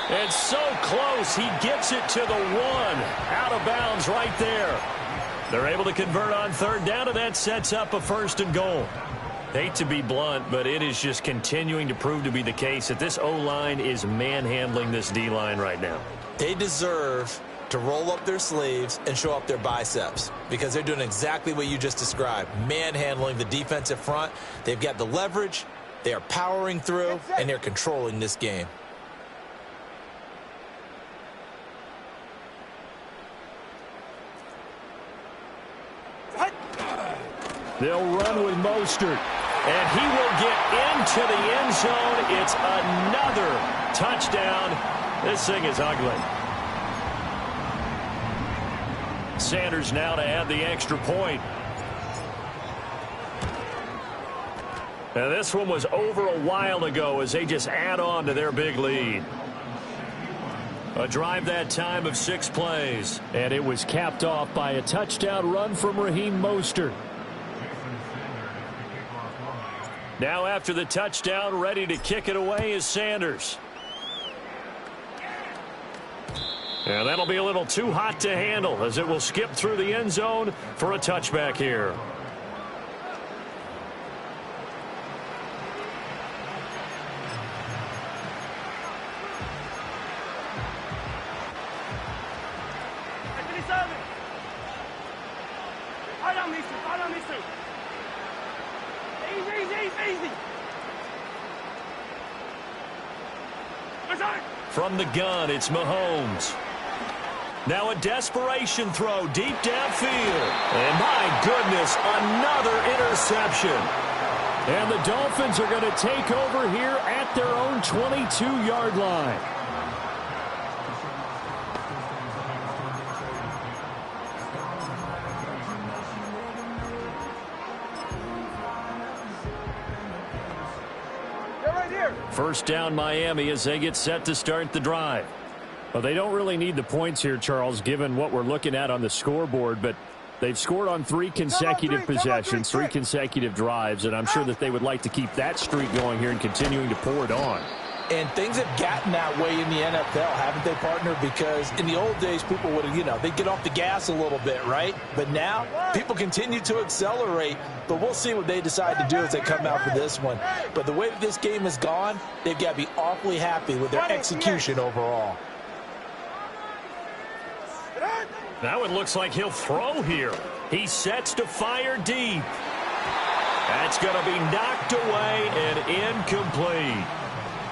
It's so close. He gets it to the 1. Out of bounds right there. They're able to convert on third down, and that sets up a 1st and goal. Hate to be blunt, but it is just continuing to prove to be the case that this O-line is manhandling this D-line right now. They deserve to roll up their sleeves and show up their biceps because they're doing exactly what you just described, manhandling the defensive front. They've got the leverage, they are powering through, and they're controlling this game. They'll run with Mostert, and he will get into the end zone. It's another touchdown. This thing is ugly. Sanders now to add the extra point. Now this one was over a while ago as they just add on to their big lead. A drive that time of 6 plays. And it was capped off by a touchdown run from Raheem Mostert. Now after the touchdown, ready to kick it away is Sanders. And that'll be a little too hot to handle as it will skip through the end zone for a touchback here. From the gun, it's Mahomes. Now a desperation throw deep downfield. And my goodness, another interception. And the Dolphins are going to take over here at their own 22-yard line. First down Miami as they get set to start the drive. Well, they don't really need the points here, Charles, given what we're looking at on the scoreboard, but they've scored on 3 consecutive possessions, 3 consecutive drives, and I'm sure that they would like to keep that streak going here and continuing to pour it on. And things have gotten that way in the NFL, haven't they, partner? Because in the old days, people would have, they'd get off the gas a little bit, right? But now, people continue to accelerate. But we'll see what they decide to do as they come out for this one. But the way that this game has gone, they've got to be awfully happy with their execution overall. Now it looks like he'll throw here. He sets to fire deep. That's going to be knocked away and incomplete.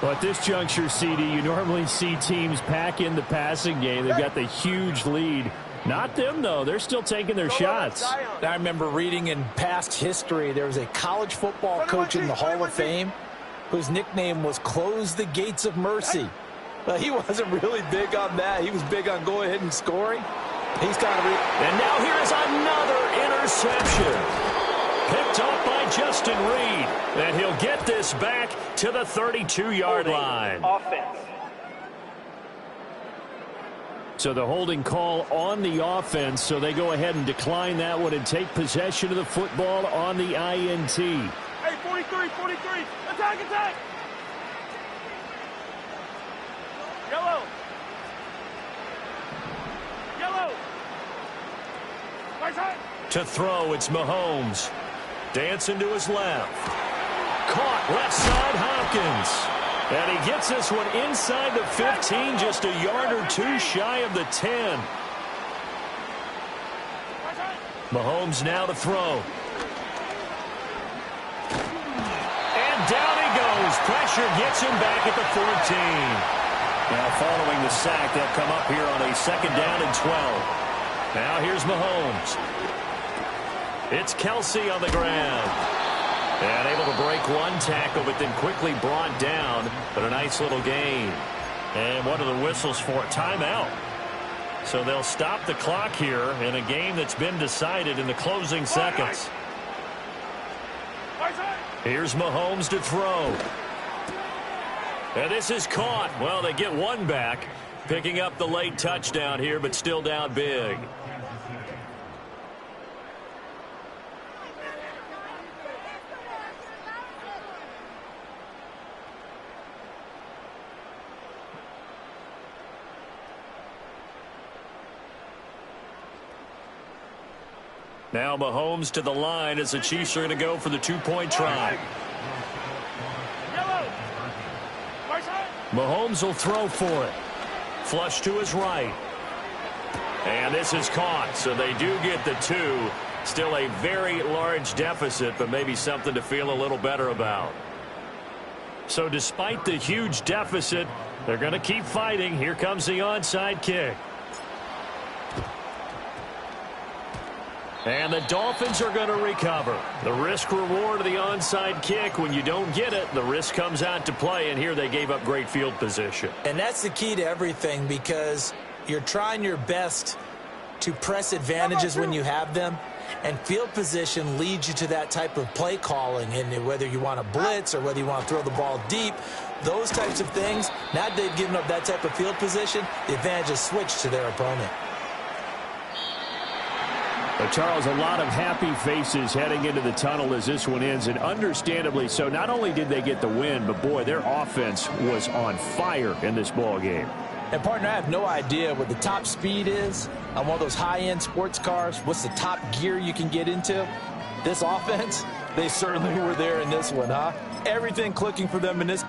Well, at this juncture, CD, you normally see teams pack in the passing game. They've got the huge lead. Not them, though. They're still taking their shots. I remember reading in past history, there was a college football coach in the Hall of Fame whose nickname was Close the Gates of Mercy. But he wasn't really big on that. He was big on going ahead and scoring. He's got to And now here is another interception. Picked off by Justin Reed. And he'll get this back to the 32-yard line. Offense. So the holding call on the offense, so they go ahead and decline that one and take possession of the football on the INT. Hey, 43, 43. Attack, attack. Yellow. Yellow. Right side. To throw, it's Mahomes. Dancing to his left. Caught left side, Hopkins. And he gets this one inside the 15, just a yard or 2 shy of the 10. Mahomes now to throw. And down he goes. Pressure gets him back at the 14. Now following the sack, they'll come up here on a 2nd down and 12. Now here's Mahomes. It's Kelsey on the ground. And able to break one tackle, but then quickly brought down. But a nice little gain. And what are the whistles for? Timeout. So they'll stop the clock here in a game that's been decided in the closing seconds. Here's Mahomes to throw. And this is caught. Well, they get one back. Picking up the late touchdown here, but still down big. Now Mahomes to the line as the Chiefs are going to go for the two-point try. Mahomes will throw for it. Flush to his right. And this is caught, so they do get the 2. Still a very large deficit, but maybe something to feel a little better about. So despite the huge deficit, they're going to keep fighting. Here comes the onside kick. And the Dolphins are going to recover. The risk-reward of the onside kick, when you don't get it, the risk comes out to play, and here they gave up great field position. And that's the key to everything, because you're trying your best to press advantages when you have them, and field position leads you to that type of play calling. And whether you want to blitz or whether you want to throw the ball deep, those types of things, now that they've given up that type of field position, the advantage is switched to their opponent. But Charles, a lot of happy faces heading into the tunnel as this one ends, and understandably so. Not only did they get the win, but boy, their offense was on fire in this ball game. And partner, I have no idea what the top speed is on one of those high-end sports cars. What's the top gear you can get into? This offense, they certainly were there in this one, huh? Everything clicking for them in this.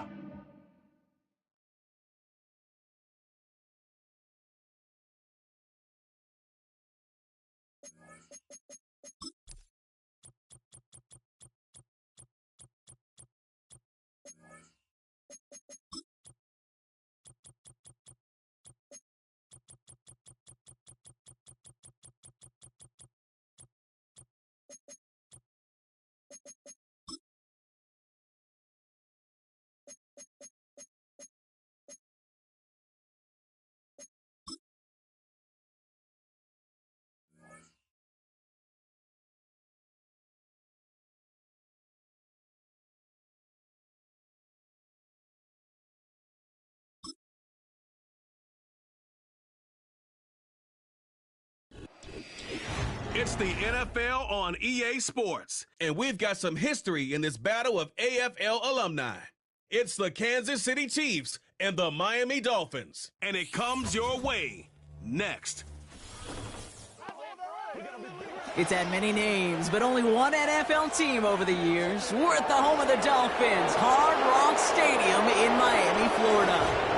It's the NFL on EA Sports, and we've got some history in this battle of AFL alumni. It's the Kansas City Chiefs and the Miami Dolphins, and it comes your way next. It's had many names, but only one NFL team over the years. We're at the home of the Dolphins, Hard Rock Stadium in Miami, Florida.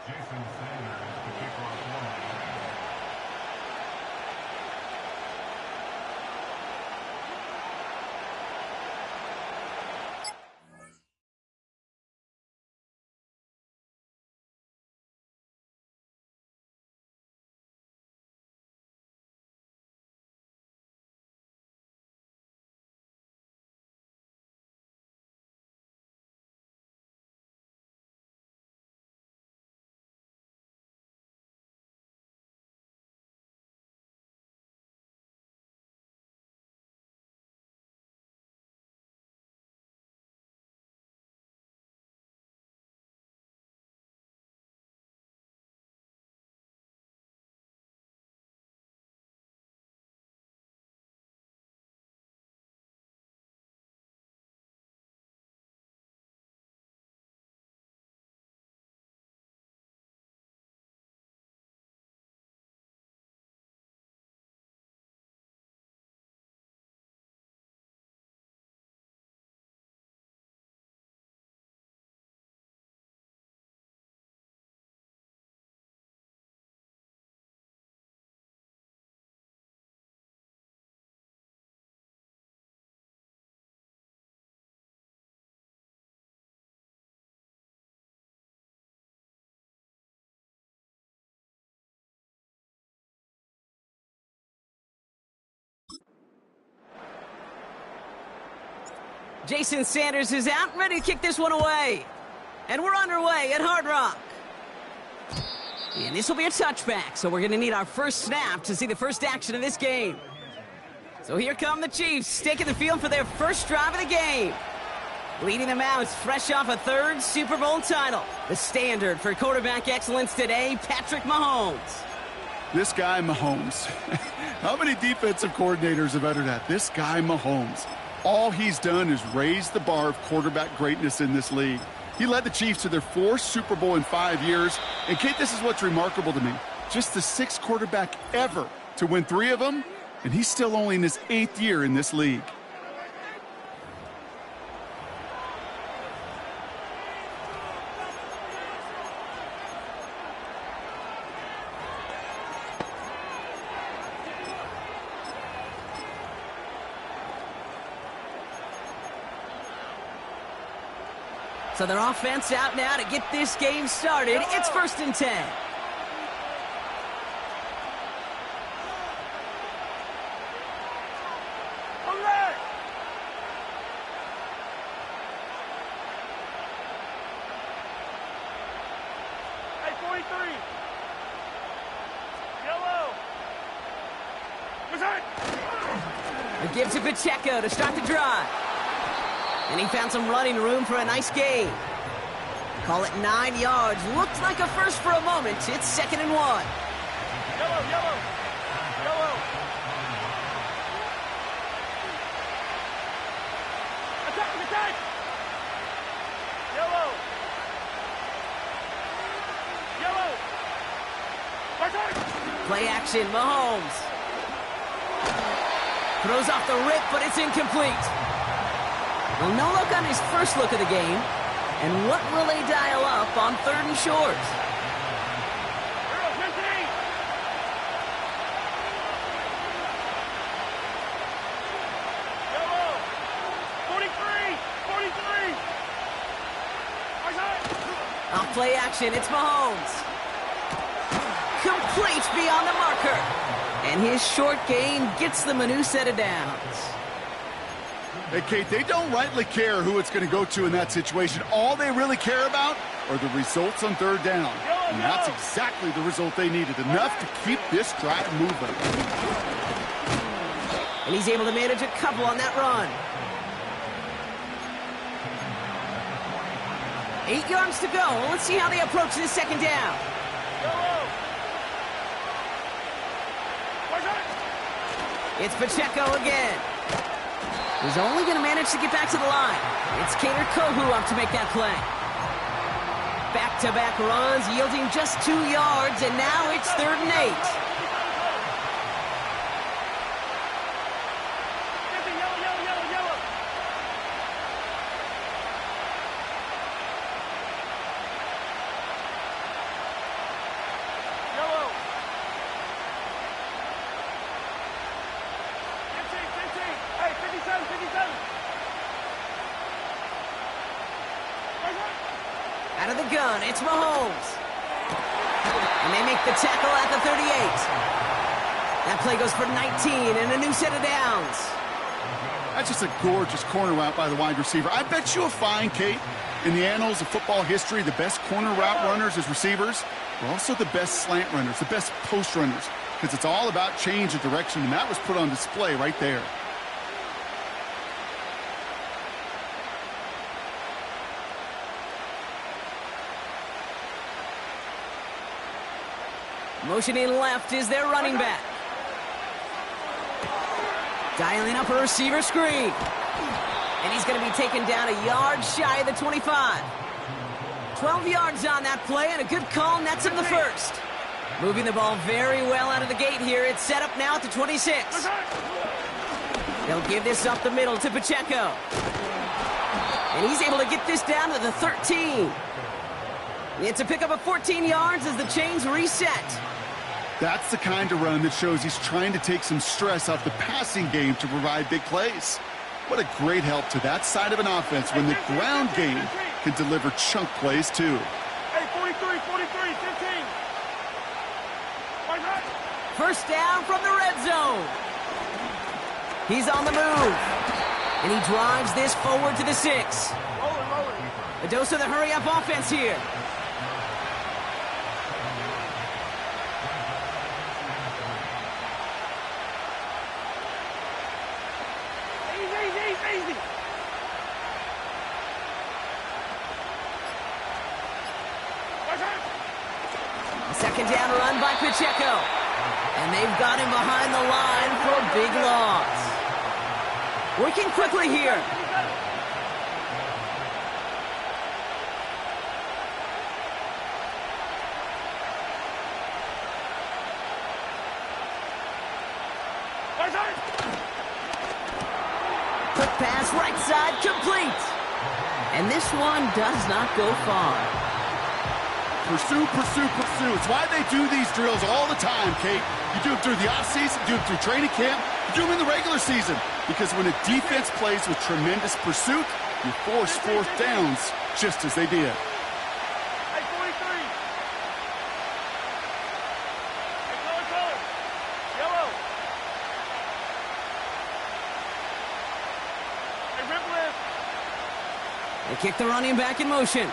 Jason Sanders, the kickoff for Miami. Jason Sanders is out, ready to kick this one away. And we're underway at Hard Rock. And this will be a touchback, so we're going to need our first snap to see the first action of this game. So here come the Chiefs, taking the field for their first drive of the game. Leading them out, fresh off a third Super Bowl title. The standard for quarterback excellence today, Patrick Mahomes. This guy, Mahomes. How many defensive coordinators have uttered that? This guy, Mahomes. All he's done is raise the bar of quarterback greatness in this league. He led the Chiefs to their 4th Super Bowl in 5 years. And, Kate, this is what's remarkable to me. Just the 6th quarterback ever to win 3 of them, and he's still only in his 8th year in this league. So their offense out now to get this game started. It's 1st and 10. Hey, 43. Yellow. It gives to Pacheco to start the drive. And he found some running room for a nice gain. Call it 9 yards. Looked like a first for a moment. It's 2nd and 1. Yellow, yellow. Yellow. Attack, attack. Yellow. Yellow. Attack. Play action, Mahomes. Throws off the rip, but it's incomplete. Well, no look on his first look of the game. And what will they dial up on 3rd and short? Yellow. 43. 43. Off play action, it's Mahomes. Complete beyond the marker. And his short gain gets them a new set of downs. Hey, Kate, they don't rightly care who it's going to go to in that situation. All they really care about are the results on 3rd down. And that's exactly the result they needed. Enough to keep this drive moving. And he's able to manage a couple on that run. 8 yards to go. Let's see how they approach this 2nd down. It's Pacheco again. He's only going to manage to get back to the line. It's Kader Kohu up to make that play. Back-to-back runs yielding just 2 yards, and now it's 3rd and 8. of the gun, it's Mahomes. And they make the tackle at the 38. That play goes for 19 and a new set of downs. That's just a gorgeous corner route by the wide receiver. I bet you'll find, Kate, in the annals of football history, the best corner route runners as receivers are also the best slant runners, the best post runners, because it's all about change of direction, and that was put on display right there. Motioning left is their running back. Dialing up a receiver screen. And he's going to be taken down a yard shy of the 25. 12 yards on that play, and a good call nets him the first. Moving the ball very well out of the gate here. It's set up now at the 26. They'll give this up the middle to Pacheco. And he's able to get this down to the 13. It's a pickup of 14 yards as the chains reset. That's the kind of run that shows he's trying to take some stress off the passing game to provide big plays. What a great help to that side of an offense when the ground game can deliver chunk plays too. Hey, 43, 15. First down from the red zone. He's on the move. And he drives this forward to the 6. A dose of the hurry-up offense here. Easy. Second down run by Pacheco. And they've got him behind the line for a big loss. Working quickly here. Quick pass, right side, complete. And this one does not go far. Pursue. It's why they do these drills all the time, Kate. You do it through the offseason, you do it through training camp, you do them in the regular season. Because when a defense plays with tremendous pursuit, you force fourth downs just as they did. Hey, 43. Hey, color. Yellow. Hey, rip lift. They kick the running back in motion.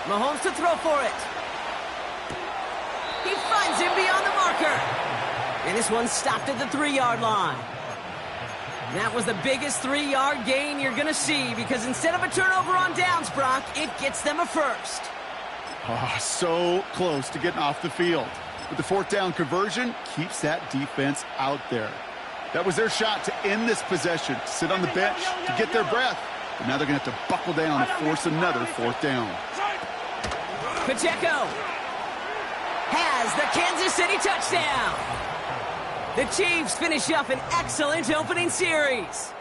Mahomes to throw for it. He finds him beyond the marker. And this one stopped at the 3-yard line. That was the biggest 3-yard gain you're going to see because instead of a turnover on downs, Brock, it gets them a first. Oh, so close to getting off the field. But the fourth down conversion keeps that defense out there. That was their shot to end this possession, to sit on the bench, to get their breath. But now they're going to have to buckle down and force another fourth down. Pacheco has the Kansas City touchdown. The Chiefs finish up an excellent opening series.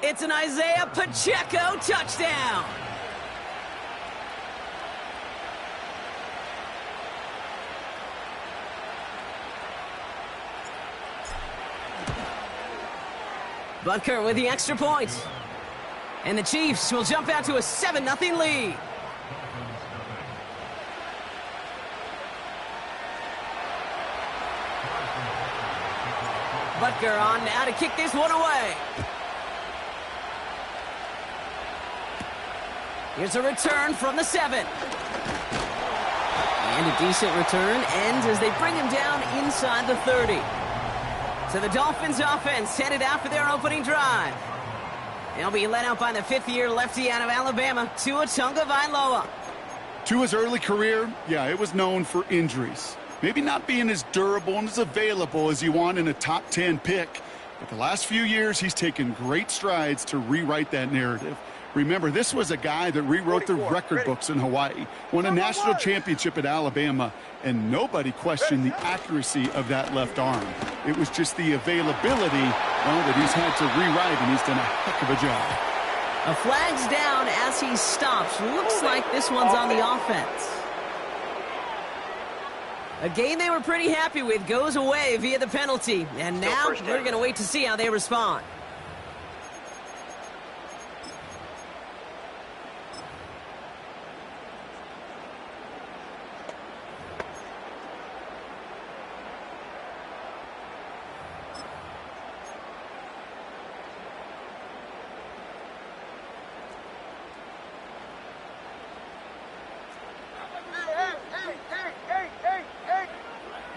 It's an Isaiah Pacheco touchdown. Butker with the extra point. And the Chiefs will jump out to a 7-0 lead. Butker on now to kick this one away. Here's a return from the 7. And a decent return ends as they bring him down inside the 30. So the Dolphins offense headed out for their opening drive. They'll be led out by the 5th-year lefty out of Alabama, Tua Tagovailoa. Tua's early career, yeah, it was known for injuries. Maybe not being as durable and as available as you want in a top 10 pick. But the last few years, he's taken great strides to rewrite that narrative. Remember, this was a guy that rewrote the record books in Hawaii, won a national championship at Alabama, and nobody questioned the accuracy of that left arm. It was just the availability, that he's had to rewrite, and he's done a heck of a job. A flag's down as he stops. Looks like this one's on the offense. A game they were pretty happy with goes away via the penalty. And now we're going to wait to see how they respond.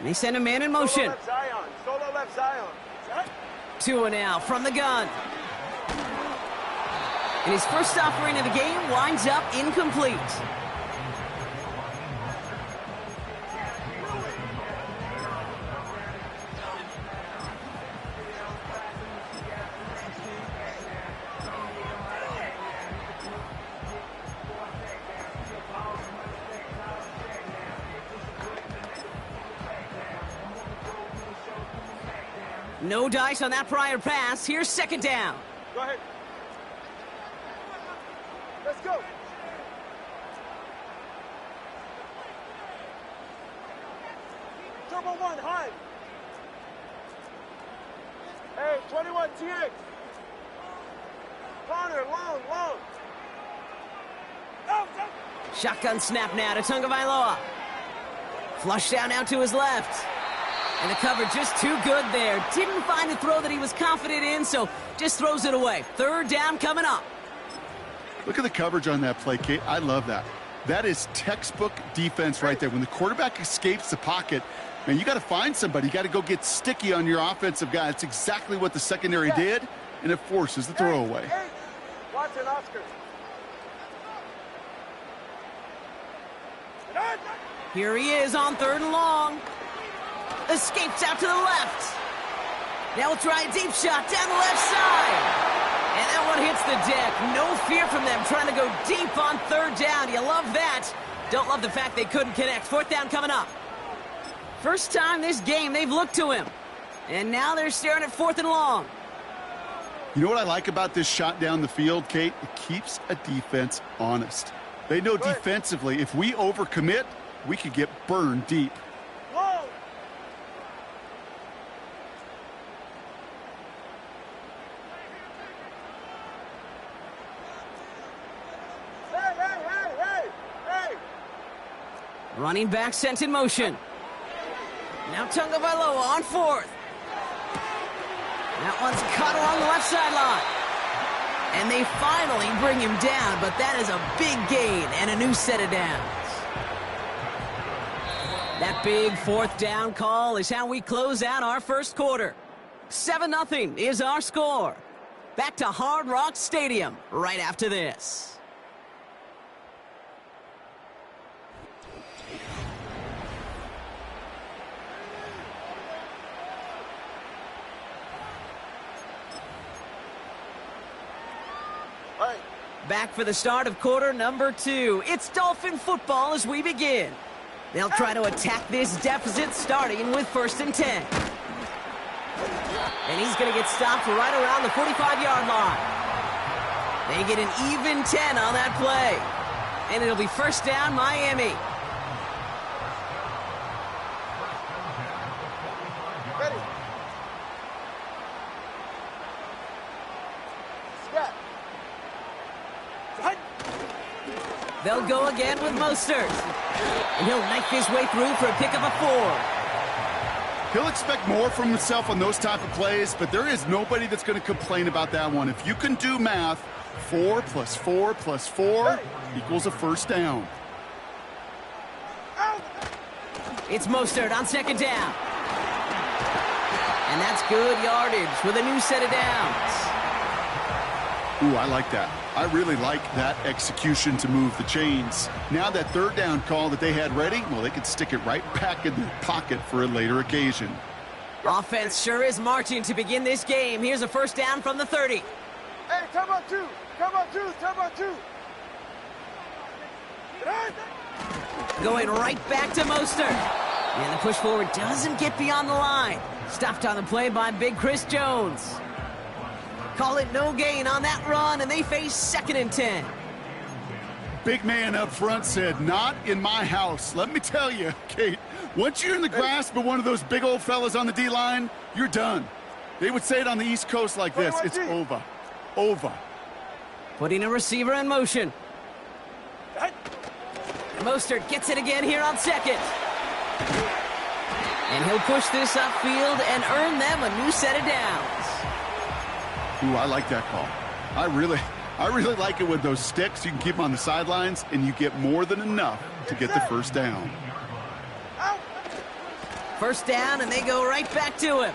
And they send a man in motion. Solo left Zion. Solo left Zion. 2 now from the gun. And his first offering of the game winds up incomplete. No dice on that prior pass. Here's second down. Go ahead. Let's go. Turbo 1, high. Hey, 21 TX. Connor, long. Oh. Shotgun snap now to Tagovailoa. Flush down now to his left. And the coverage just too good there. Didn't find the throw that he was confident in, so just throws it away. Third down coming up. Look at the coverage on that play, Kate. I love that. That is textbook defense right there. When the quarterback escapes the pocket, man, you got to find somebody. You got to go get sticky on your offensive guy. It's exactly what the secondary did, and it forces the throw away. Watson, Oscar. Here he is on 3rd and long. Escapes out to the left. Now we'll try a deep shot down the left side. And that one hits the deck. No fear from them trying to go deep on 3rd down. You love that. Don't love the fact they couldn't connect. 4th down coming up. First time this game they've looked to him. And now they're staring at 4th and long. You know what I like about this shot down the field, Kate? It keeps a defense honest. They know defensively, if we overcommit, we could get burned deep. Whoa. Hey. Running back sent in motion. Now Tagovailoa on 4th. That one's caught along the left sideline. And they finally bring him down, but that is a big gain and a new set of downs. That big 4th down call is how we close out our first quarter. 7-0 is our score. Back to Hard Rock Stadium right after this. Back for the start of quarter number 2. It's Dolphin football as we begin. They'll try to attack this deficit starting with 1st and 10. And he's going to get stopped right around the 45-yard line. They get an even 10 on that play. And it'll be 1st down Miami. Ready. Snap. They'll go again with Mostert. And he'll knife his way through for a pick of a 4. He'll expect more from himself on those type of plays, but there is nobody that's going to complain about that one. If you can do math, 4 plus 4 plus 4 equals a 1st down. It's Mostert on 2nd down. And that's good yardage with a new set of downs. Ooh, I like that. I really like that execution to move the chains. Now that 3rd down call that they had ready, well, they could stick it right back in their pocket for a later occasion. Offense sure is marching to begin this game. Here's a 1st down from the 30. Hey, turbo 2. Going right back to Mostert. And the push forward doesn't get beyond the line. Stopped on the play by Big Chris Jones. Call it no gain on that run, and they face 2nd and 10. Big man up front said, not in my house. Let me tell you, Kate, once you're in the grasp of one of those big old fellas on the D-line, you're done. They would say it on the East Coast like this. It's over. Over. Putting a receiver in motion. Mostert gets it again here on 2nd. And he'll push this upfield and earn them a new set of downs. Ooh, I like that call. I really like it with those sticks. You can keep them on the sidelines, and you get more than enough to get the 1st down. First down, and they go right back to him.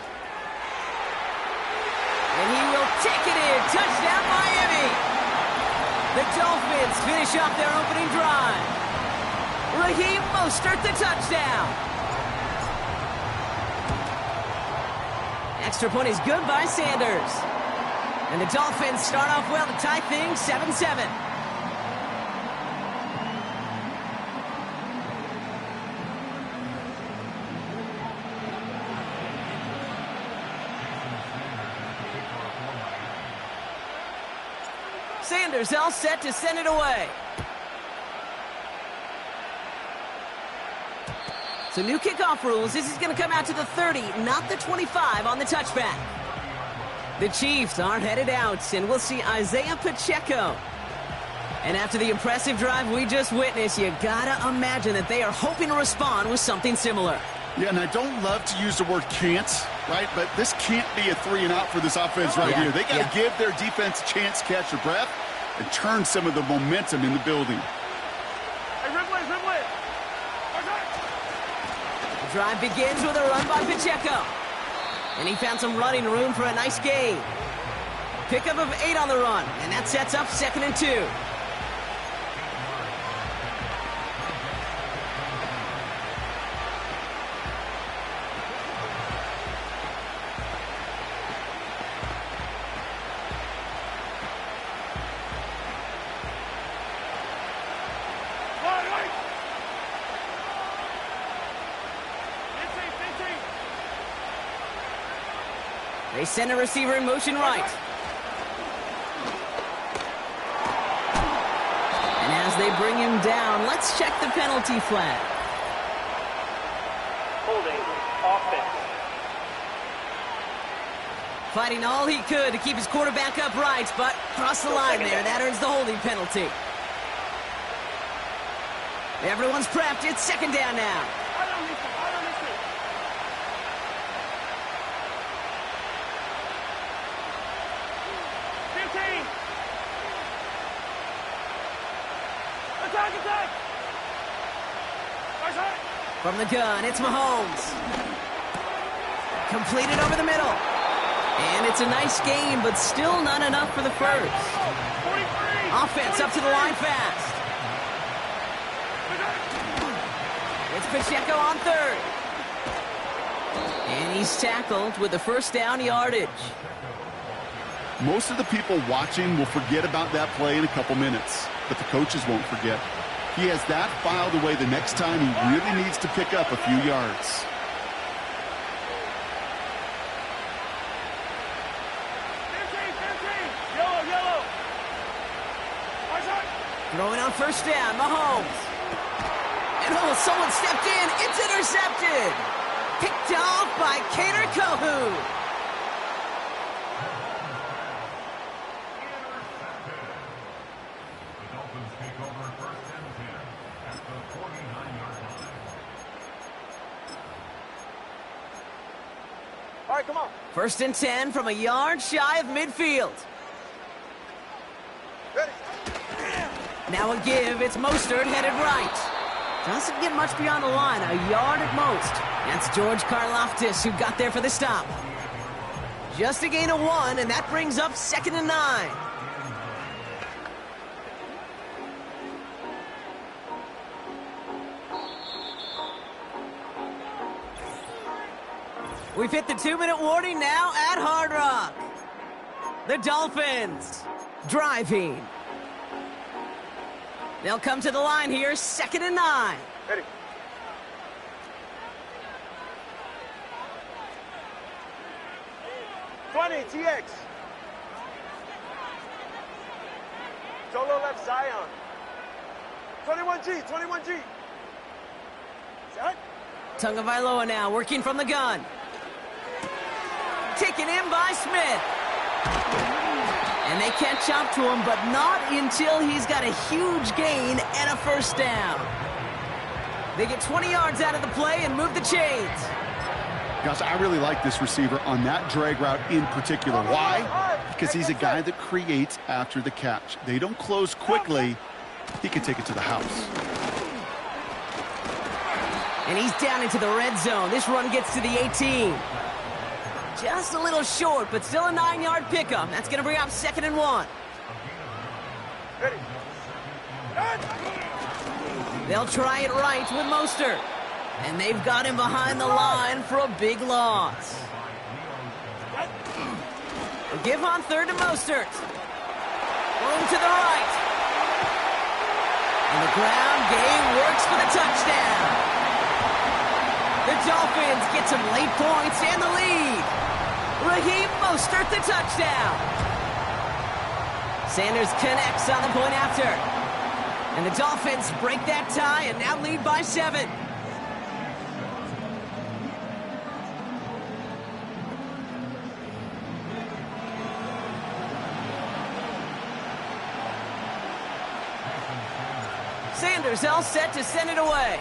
And he will take it in. Touchdown, Miami. The Dolphins finish off their opening drive. Raheem Mostert, the touchdown. Extra point is good by Sanders. And the Dolphins start off well to tie things 7-7. Sanders all set to send it away. So new kickoff rules. This is going to come out to the 30, not the 25 on the touchback. The Chiefs are headed out, and we'll see Isaiah Pacheco. And after the impressive drive we just witnessed, you gotta imagine that they are hoping to respond with something similar. Yeah, and I don't love to use the word can't, right? But this can't be a 3-and-out for this offense right here. They got to give their defense a chance to catch their breath and turn some of the momentum in the building. Hey, Ridley. The drive begins with a run by Pacheco. And he found some running room for a nice gain. Pickup of 8 on the run, and that sets up 2nd and 2. They send a receiver in motion right. And as they bring him down, let's check the penalty flag. Holding offense. Fighting all he could to keep his quarterback upright, but crossed the line there. That earns the holding penalty. Everyone's prepped. It's 2nd down now. From the gun, it's Mahomes. Completed over the middle. And it's a nice game, but still not enough for the first. Offense up to the line fast. It's Pacheco on 3rd. And he's tackled with the first down yardage. Most of the people watching will forget about that play in a couple minutes, but the coaches won't forget. He has that filed away the next time he really needs to pick up a few yards. Yellow. Throwing on first down, Mahomes. And someone stepped in. It's intercepted. Picked off by Kader Kohu. All right, come on. 1st and 10 from a yard shy of midfield. Ready. Now a give. It's Mostert headed right. Doesn't get much beyond the line. A yard at most. That's George Karlaftis who got there for the stop. Just a gain of 1, and that brings up 2nd and 9. We've hit the 2-minute warning now at Hard Rock. The Dolphins driving. They'll come to the line here, 2nd and 9. Ready. TX. Solo left Zion. 21G. Set. Tagovailoa now working from the gun. Taken in by Smith. And they catch up to him, but not until he's got a huge gain and a first down. They get 20 yards out of the play and move the chains. Gosh, I really like this receiver on that drag route in particular. Why? Because he's a guy that creates after the catch. They don't close quickly. He can take it to the house. And he's down into the red zone. This run gets to the 18. Just a little short, but still a 9-yard pickup. That's going to bring up 2nd and 1. Ready. They'll try it right with Mostert. And they've got him behind the line for a big loss. They'll give on 3rd to Mostert. Room to the right. And the ground game works for the touchdown. The Dolphins get some late points and the lead. Raheem Mostert, the touchdown. Sanders connects on the point after. And the Dolphins break that tie and now lead by 7. Sanders all set to send it away.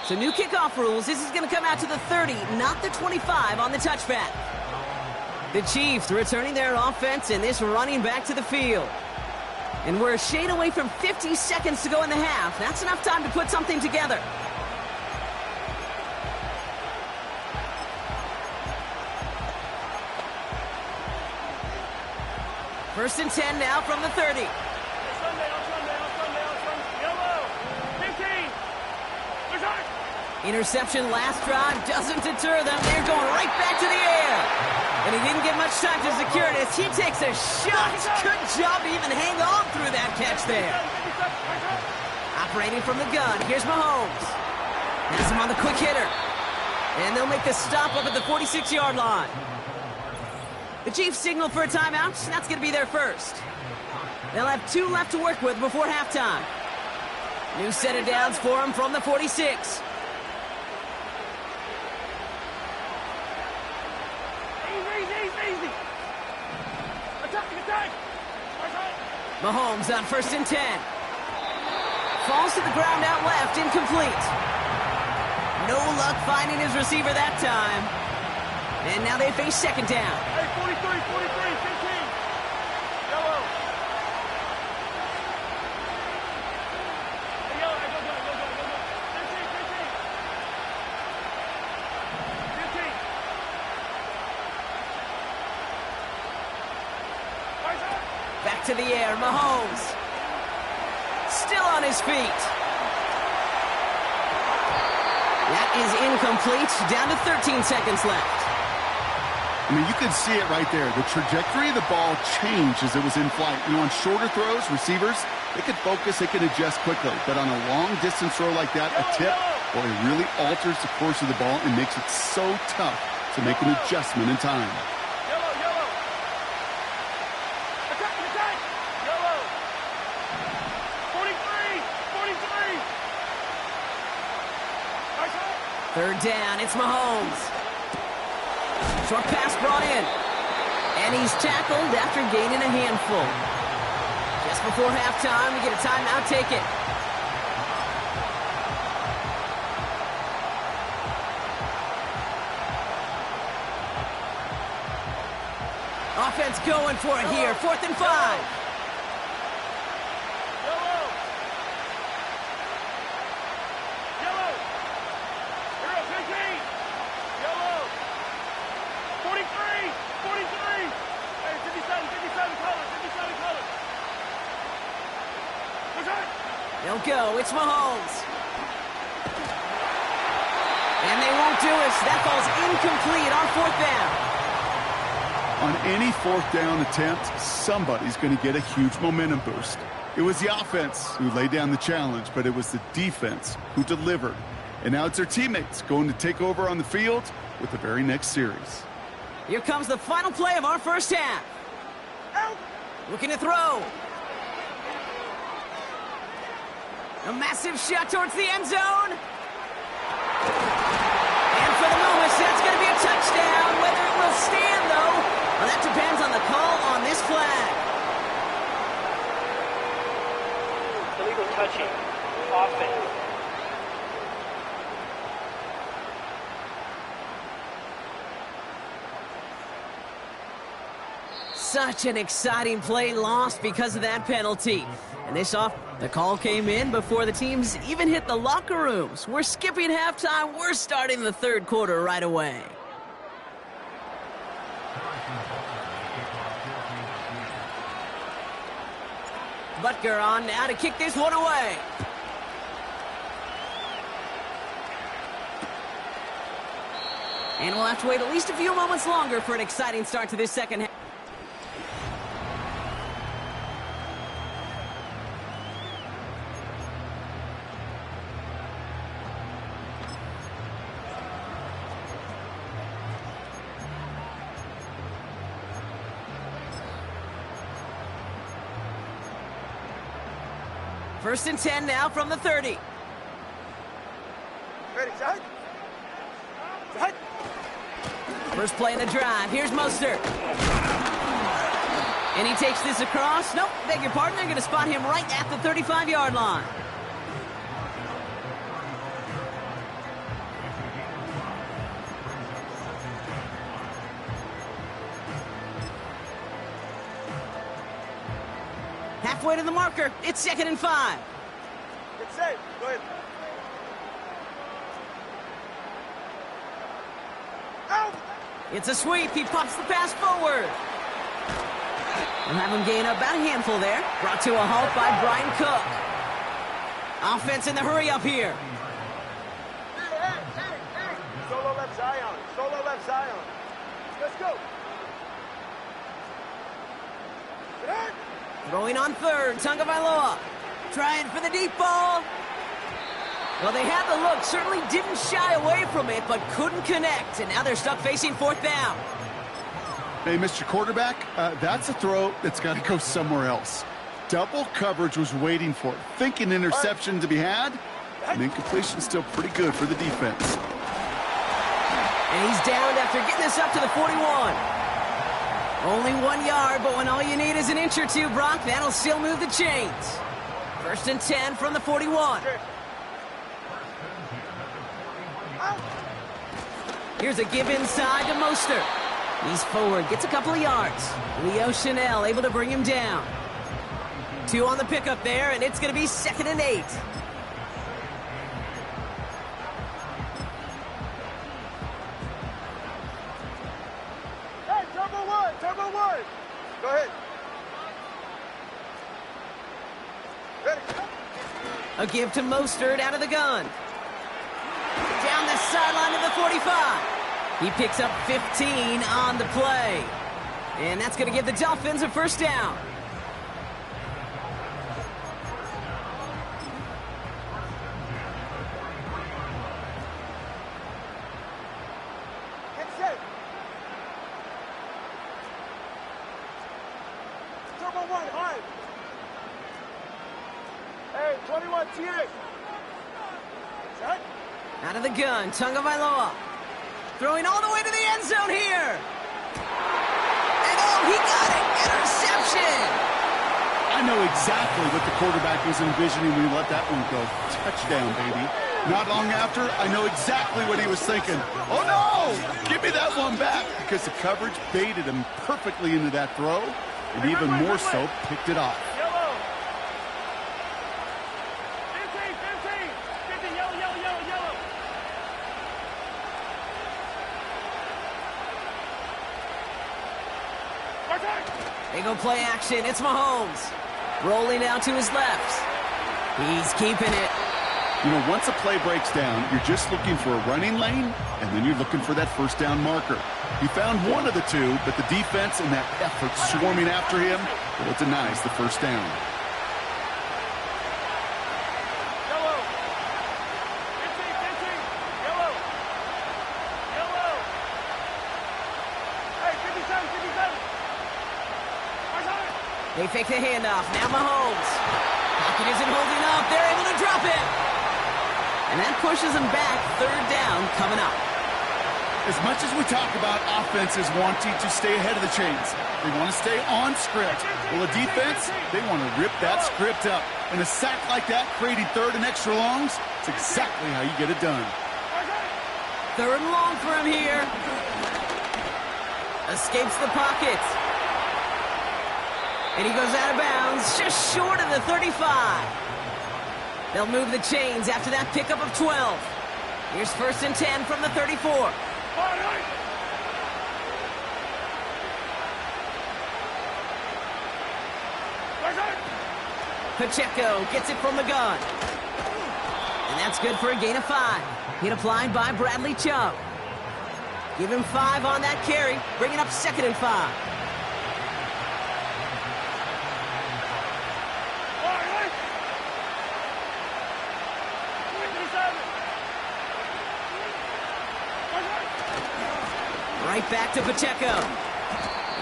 So new kickoff rules. This is going to come out to the 30, not the 25 on the touchback. The Chiefs returning their offense and this running back to the field. And we're a shade away from 50 seconds to go in the half. That's enough time to put something together. First and 10 now from the 30. Interception last drive doesn't deter them. They're going right back to the air. And he didn't get much time to secure it as he takes a shot. Good job to even hang on through that catch there. Operating from the gun, here's Mahomes. Has him on the quick hitter. And they'll make the stop up at the 46-yard line. The Chiefs signal for a timeout. That's going to be their first. They'll have 2 left to work with before halftime. New set of downs for them from the 46. Mahomes on 1st and 10. Falls to the ground out left, incomplete. No luck finding his receiver that time. And now they face 2nd down. Hey, 43, 15. Yellow. Hey, yellow, go. 15. Back to the air, Mahomes. Still on his feet. That is incomplete. Down to 13 seconds left. I mean, you can see it right there. The trajectory of the ball changed as it was in flight. You know, on shorter throws, receivers, they could focus, they could adjust quickly. But on a long-distance throw like that, a tip, well, it really alters the course of the ball and makes it so tough to make an adjustment in time. Third down, it's Mahomes. Short pass brought in. And he's tackled after gaining a handful. Just before halftime, we get a timeout, take it. Offense going for it here, 4th and 5. They'll go. It's Mahomes. And they won't do it. That ball's incomplete on 4th down. On any 4th down attempt, somebody's going to get a huge momentum boost. It was the offense who laid down the challenge, but it was the defense who delivered. And now it's their teammates going to take over on the field with the very next series. Here comes the final play of our first half. Looking to throw. A massive shot towards the end zone. And for the moment, that's going to be a touchdown. Whether it will stand, though, well, that depends on the call on this flag. Illegal touching. Offense. Such an exciting play lost because of that penalty. And the call came in before the teams even hit the locker rooms. We're skipping halftime. We're starting the third quarter right away. Butker on now to kick this one away. And we'll have to wait at least a few moments longer for an exciting start to this second half. First and 10 now from the 30. Ready, set. Set. First play in the drive. Here's Mostert. And he takes this across. Nope, beg your pardon. They're going to spot him right at the 35-yard line. Halfway to the marker. It's 2nd and 5. Get safe. Go ahead. Out. It's a sweep. He pops the pass forward. We'll have him gain about a handful there. Brought to a halt by Brian Cook. Offense in the hurry up here. Hey. Solo left Zion. Solo left Zion. Let's go. Set. Throwing on third, Tagovailoa. Trying for the deep ball. Well, they had the look, certainly didn't shy away from it, but couldn't connect. And now they're stuck facing 4th down. Hey, Mr. Quarterback, that's a throw that's got to go somewhere else. Double coverage was waiting for it. Thinking interception to be had, and incompletion still pretty good for the defense. And he's downed after getting this up to the 41. Only 1 yard, but when all you need is an inch or two, Brock, that'll still move the chains. First and 10 from the 41. Here's a give inside to Mostert. He's forward, gets a couple of yards. Leo Chanel able to bring him down. 2 on the pickup there, and it's going to be 2nd and 8. Hey, turbo one. Go ahead. Ready. A give to Mostert out of the gun. Down the sideline to the 45. He picks up 15 on the play. And that's going to give the Dolphins a first down. Get set. Turbo one, high. Hey, 21 TA. Set. Out of the gun, Tagovailoa. Throwing all the way to the end zone here. And oh, he got it. Interception. I know exactly what the quarterback was envisioning when he let that one go. Touchdown, baby. Not long after, I know exactly what he was thinking. Oh, no! Give me that one back. Because the coverage baited him perfectly into that throw. And even more so, picked it off. Yellow. 15. Yellow. They go play action. It's Mahomes. Rolling out to his left. He's keeping it. You know, once a play breaks down, you're just looking for a running lane, and then you're looking for that first down marker. He found one of the two, but the defense and that effort swarming after him, well, it denies the first down. Yellow. 15. Yellow. Hey, 57. They fake the handoff. Now Mahomes. Pocket isn't holding up. They're able to drop it. And that pushes them back. 3rd down coming up. As much as we talk about offenses wanting to stay ahead of the chains, they want to stay on script. Well, the defense, they want to rip that script up. And a sack like that, creating 3rd and extra longs, it's exactly how you get it done. 3rd and long for him here. Escapes the pocket. And he goes out of bounds, just short of the 35. They'll move the chains after that pickup of 12. Here's 1st and 10 from the 34. Pacheco gets it from the gun. And that's good for a gain of 5. Hit applied by Bradley Chubb. Give him 5 on that carry, bringing up 2nd and 5. Right back to Pacheco.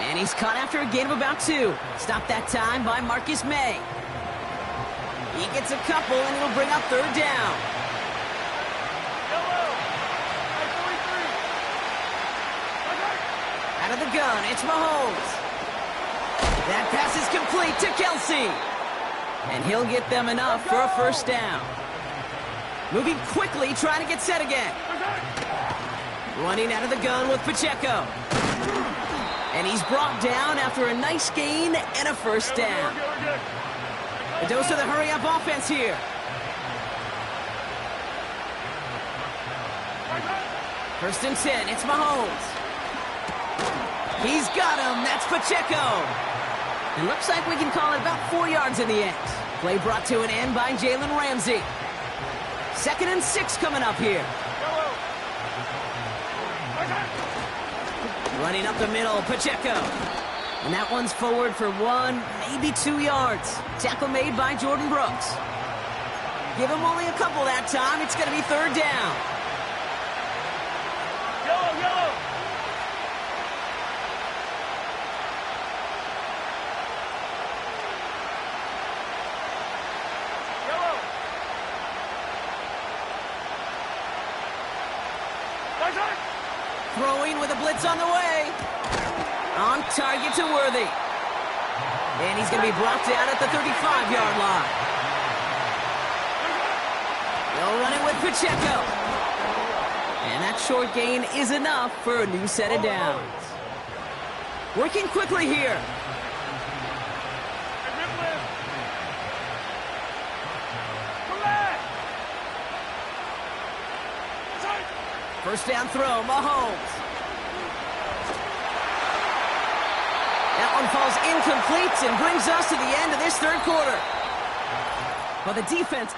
And he's caught after a gain of about 2. Stopped that time by Marcus May. He gets a couple, and it'll bring up 3rd down. Out of the gun, it's Mahomes. That pass is complete to Kelsey. And he'll get them enough for a 1st down. Moving quickly, trying to get set again. Running out of the gun with Pacheco. And he's brought down after a nice gain and a 1st down. A dose of the hurry-up offense here. 1st and 10, it's Mahomes. He's got him, that's Pacheco. It looks like we can call it about 4 yards in the end. Play brought to an end by Jalen Ramsey. 2nd and 6 coming up here. Running up the middle, Pacheco. And that one's forward for 1, maybe 2 yards. Tackle made by Jordan Brooks. Give him only a couple that time. It's going to be 3rd down. Yellow, yellow. Yellow. Throwing with a blitz on the way. On target to Worthy. And he's going to be brought down at the 35-yard line. They'll run it with Pacheco. And that short gain is enough for a new set of downs. Working quickly here. First down throw, Mahomes. That one falls incomplete and brings us to the end of this 3rd quarter. Well, the defense...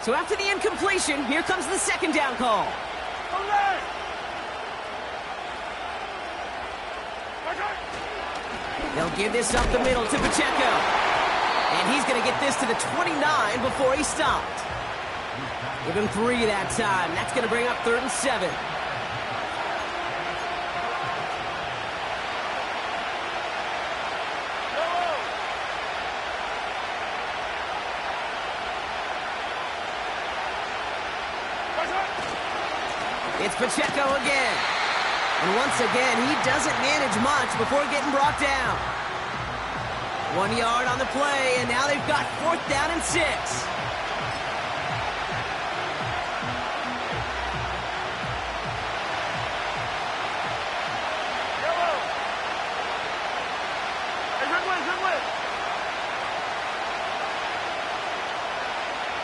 So after the incompletion, here comes the 2nd down call. They'll give this up the middle to Pacheco. And he's going to get this to the 29 before he stopped. Give him 3 that time. That's going to bring up 3rd and 7. It's Pacheco again. And once again, he doesn't manage much before getting brought down. 1 yard on the play, and now they've got 4th down and 6.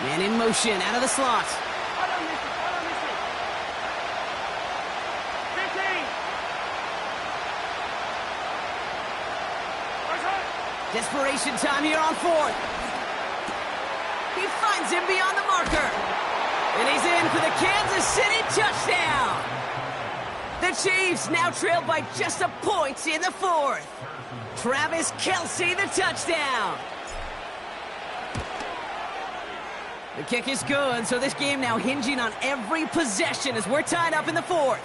Man in motion, out of the slot. Desperation time here on 4th. He finds him beyond the marker. And he's in for the Kansas City touchdown. The Chiefs now trail by just a point in the 4th. Travis Kelce, the touchdown. The kick is good, so this game now hinging on every possession as we're tied up in the 4th.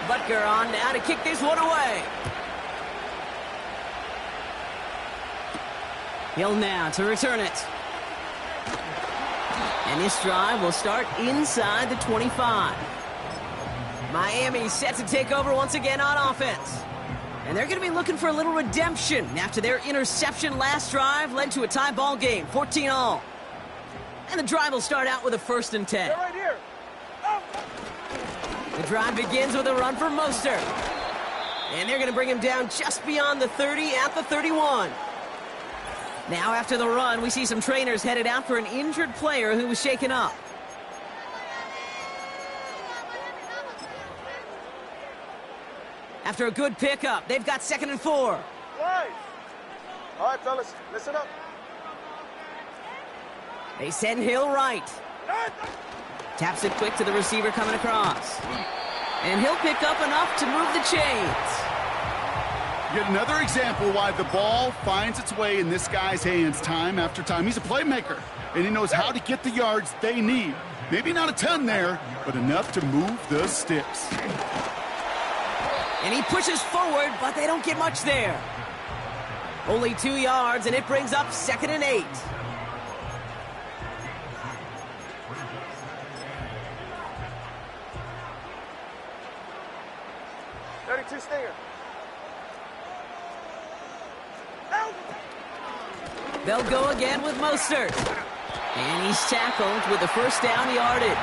Butker on now to kick this one away. Hill now to return it. And this drive will start inside the 25. Miami set to take over once again on offense. And they're going to be looking for a little redemption after their interception last drive led to a tie ball game, 14-all. And the drive will start out with a 1st and 10. Right here. Oh. The drive begins with a run for Mostert. And they're going to bring him down just beyond the 30 at the 31. Now after the run, we see some trainers headed out for an injured player who was shaken up. After a good pickup, they've got 2nd and 4. Right. All right, fellas, listen up. They send Hill right. Taps it quick to the receiver coming across. And he'll pick up enough to move the chains. Yet another example why the ball finds its way in this guy's hands time after time. He's a playmaker, and he knows how to get the yards they need. Maybe not a ton there, but enough to move the sticks. And he pushes forward, but they don't get much there. Only 2 yards, and it brings up 2nd and 8. Stinger. They'll go again with Mostert. And he's tackled with the 1st down yardage.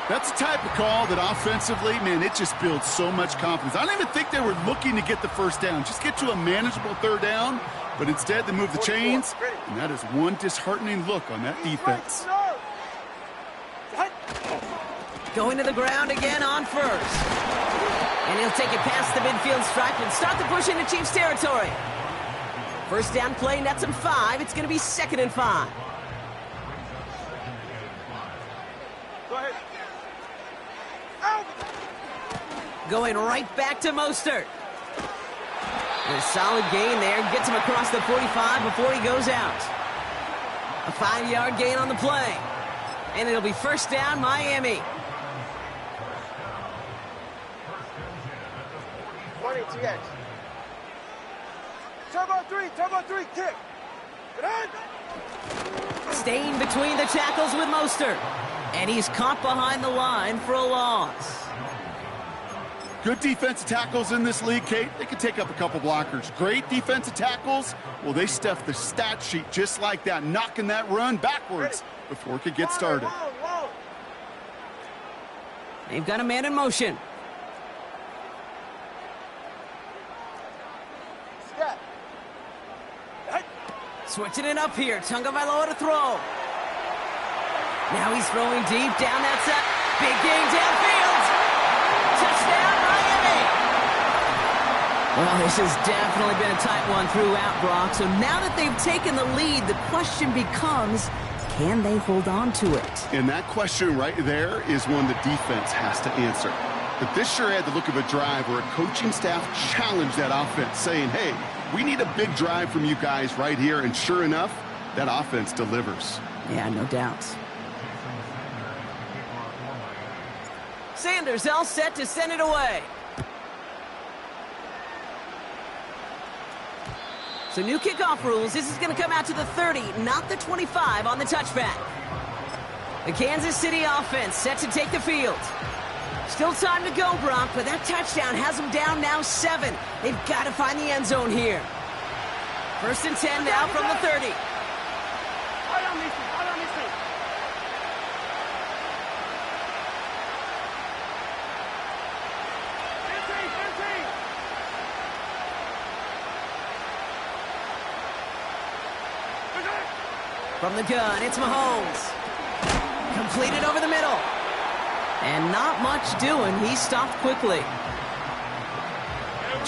That's the type of call that offensively, man, it just builds so much confidence. I don't even think they were looking to get the 1st down. Just get to a manageable 3rd down. But instead, they move the chains. And that is one disheartening look on that defense. Going to the ground again on 1st. And he'll take it past the midfield stripe and start the push into Chiefs territory. 1st down play, nets him 5. It's going to be 2nd and 5. Go ahead. Going right back to Mostert. A solid gain there. Gets him across the 45 before he goes out. A 5-yard gain on the play. And it'll be 1st down, Miami. 20 TX. Turbo 3, kick. Get on. Staying between the tackles with Mostert. And he's caught behind the line for a loss. Good defensive tackles in this league, Kate. They can take up a couple blockers. Great defensive tackles. Well, they stuff the stat sheet just like that, knocking that run backwards before it could get started. They've got a man in motion. Switching it up here. Tagovailoa to throw. Now he's throwing deep down that side. Big game downfield. Touchdown, Miami. Well, this has definitely been a tight one throughout, Brock. So now that they've taken the lead, the question becomes, can they hold on to it? And that question right there is one the defense has to answer. But this sure had the look of a drive where a coaching staff challenged that offense, saying, hey, we need a big drive from you guys right here. And sure enough, that offense delivers. Yeah, no doubt. Sanders all set to send it away. So new kickoff rules. This is going to come out to the 30, not the 25 on the touchback. The Kansas City offense set to take the field. Still time to go, Brock, but that touchdown has them down now 7. They've got to find the end zone here. 1st and 10 now from the 30. From the gun, it's Mahomes. Completed over the middle. And not much doing. He stopped quickly.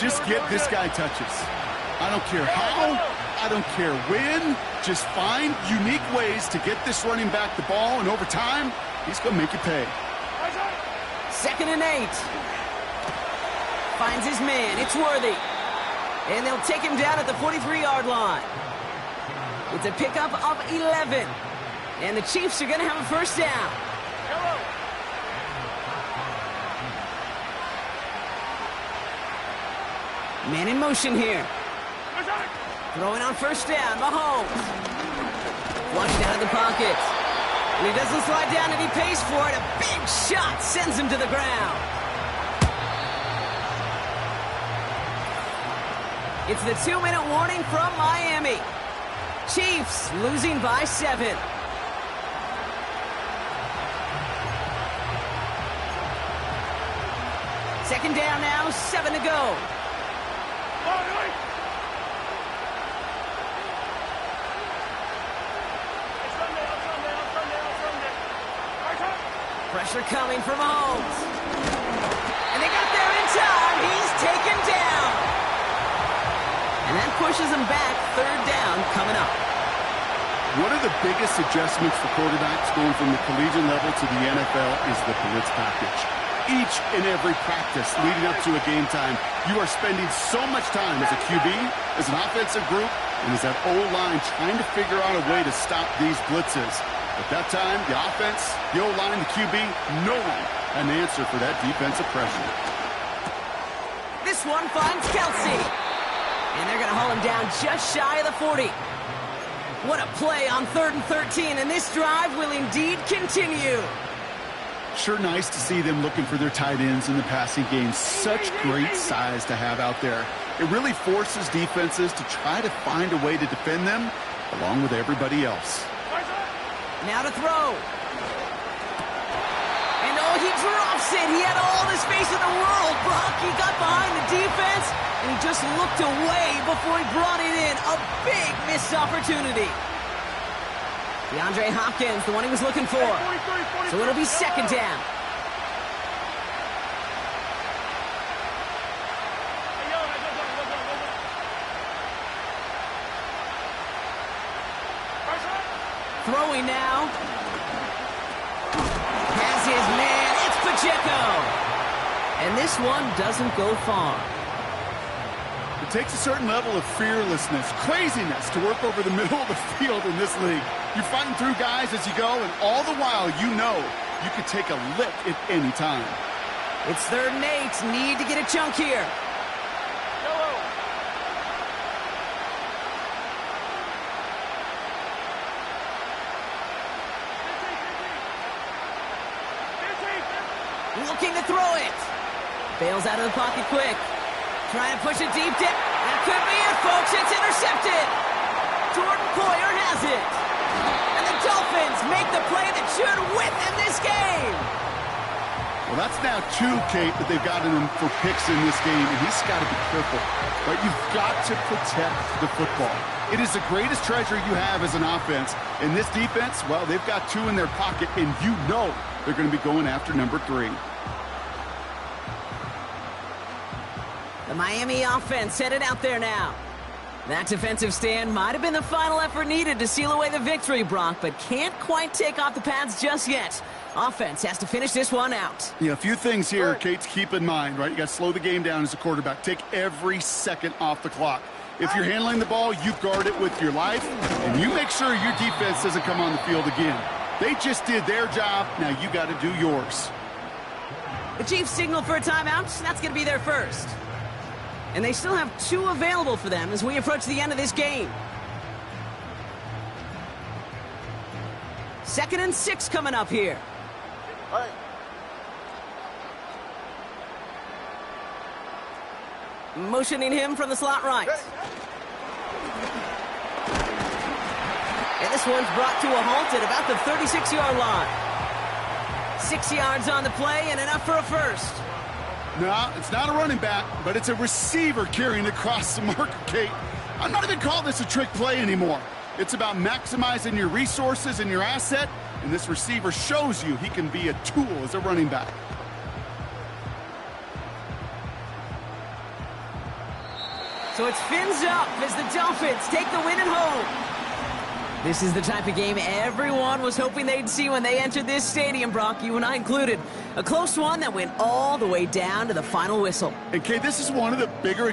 Just get this guy touches. I don't care how, I don't care when. Just find unique ways to get this running back the ball, and over time, he's going to make you pay. 2nd and 8. Finds his man. It's Worthy. And they'll take him down at the 43-yard line. It's a pickup of 11. And the Chiefs are going to have a 1st down. Man in motion here. Throwing on 1st down, Mahomes. Flushed out of the pocket. And he doesn't slide down, and he pays for it. A big shot sends him to the ground. It's the 2-minute warning from Miami. Chiefs losing by 7. Second down now, 7 to go. Pressure coming from Mahomes. And they got there in time. He's taken down. And that pushes him back. Third down coming up. One of the biggest adjustments for quarterbacks going from the collegiate level to the NFL is the blitz package. Each and every practice leading up to a game time, you are spending so much time as a QB, as an offensive group, and as that O-line trying to figure out a way to stop these blitzes. At that time, the offense, the O-line, the QB, no one had an answer for that defensive pressure. This one finds Kelsey. And they're going to haul him down just shy of the 40. What a play on 3rd and 13, and this drive will indeed continue. Sure nice to see them looking for their tight ends in the passing game. Such great size to have out there. It really forces defenses to try to find a way to defend them along with everybody else. Now to throw. And oh, he drops it. He had all the space in the world. Brock, he got behind the defense, and he just looked away before he brought it in. A big missed opportunity. DeAndre Hopkins, the one he was looking for. So it'll be second down. Throwing now. Has his man. It's Pacheco. And this one doesn't go far. It takes a certain level of fearlessness, craziness to work over the middle of the field in this league. You're fighting through guys as you go, and all the while you know you could take a lick at any time. It's 3rd and 8. Need to get a chunk here. Looking to throw it. Bails out of the pocket quick. Trying to push it deep. That could be it, folks. It's intercepted. Jordan Poyer has it. And the Dolphins make the play that should win them this game. Well, that's now 2, Kate, that they've got in him for picks in this game, and he's got to be careful. But you've got to protect the football. It is the greatest treasure you have as an offense. In this defense, well, they've got 2 in their pocket, and you know they're going to be going after number 3. The Miami offense headed out there now. That defensive stand might have been the final effort needed to seal away the victory, Brock, but can't quite take off the pads just yet. Offense has to finish this one out. Yeah, a few things here, Kate, to keep in mind, right? You got to slow the game down as a quarterback. Take every second off the clock. If you're handling the ball, you guard it with your life, and you make sure your defense doesn't come on the field again. They just did their job. Now you got to do yours. The Chiefs signal for a timeout. That's going to be their first. And they still have 2 available for them as we approach the end of this game. 2nd and 6 coming up here. Hey. Motioning him from the slot right. And this one's brought to a halt at about the 36-yard line. 6 yards on the play and enough for a first. No, it's not a running back, but it's a receiver carrying across the marker, Kate. I'm not even calling this a trick play anymore. It's about maximizing your resources and your asset, and this receiver shows you he can be a tool as a running back. So it's fins up as the Dolphins take the win at home. This is the type of game everyone was hoping they'd see when they entered this stadium, Brock, you and I included. A close one that went all the way down to the final whistle. And, Kate, this is one of the bigger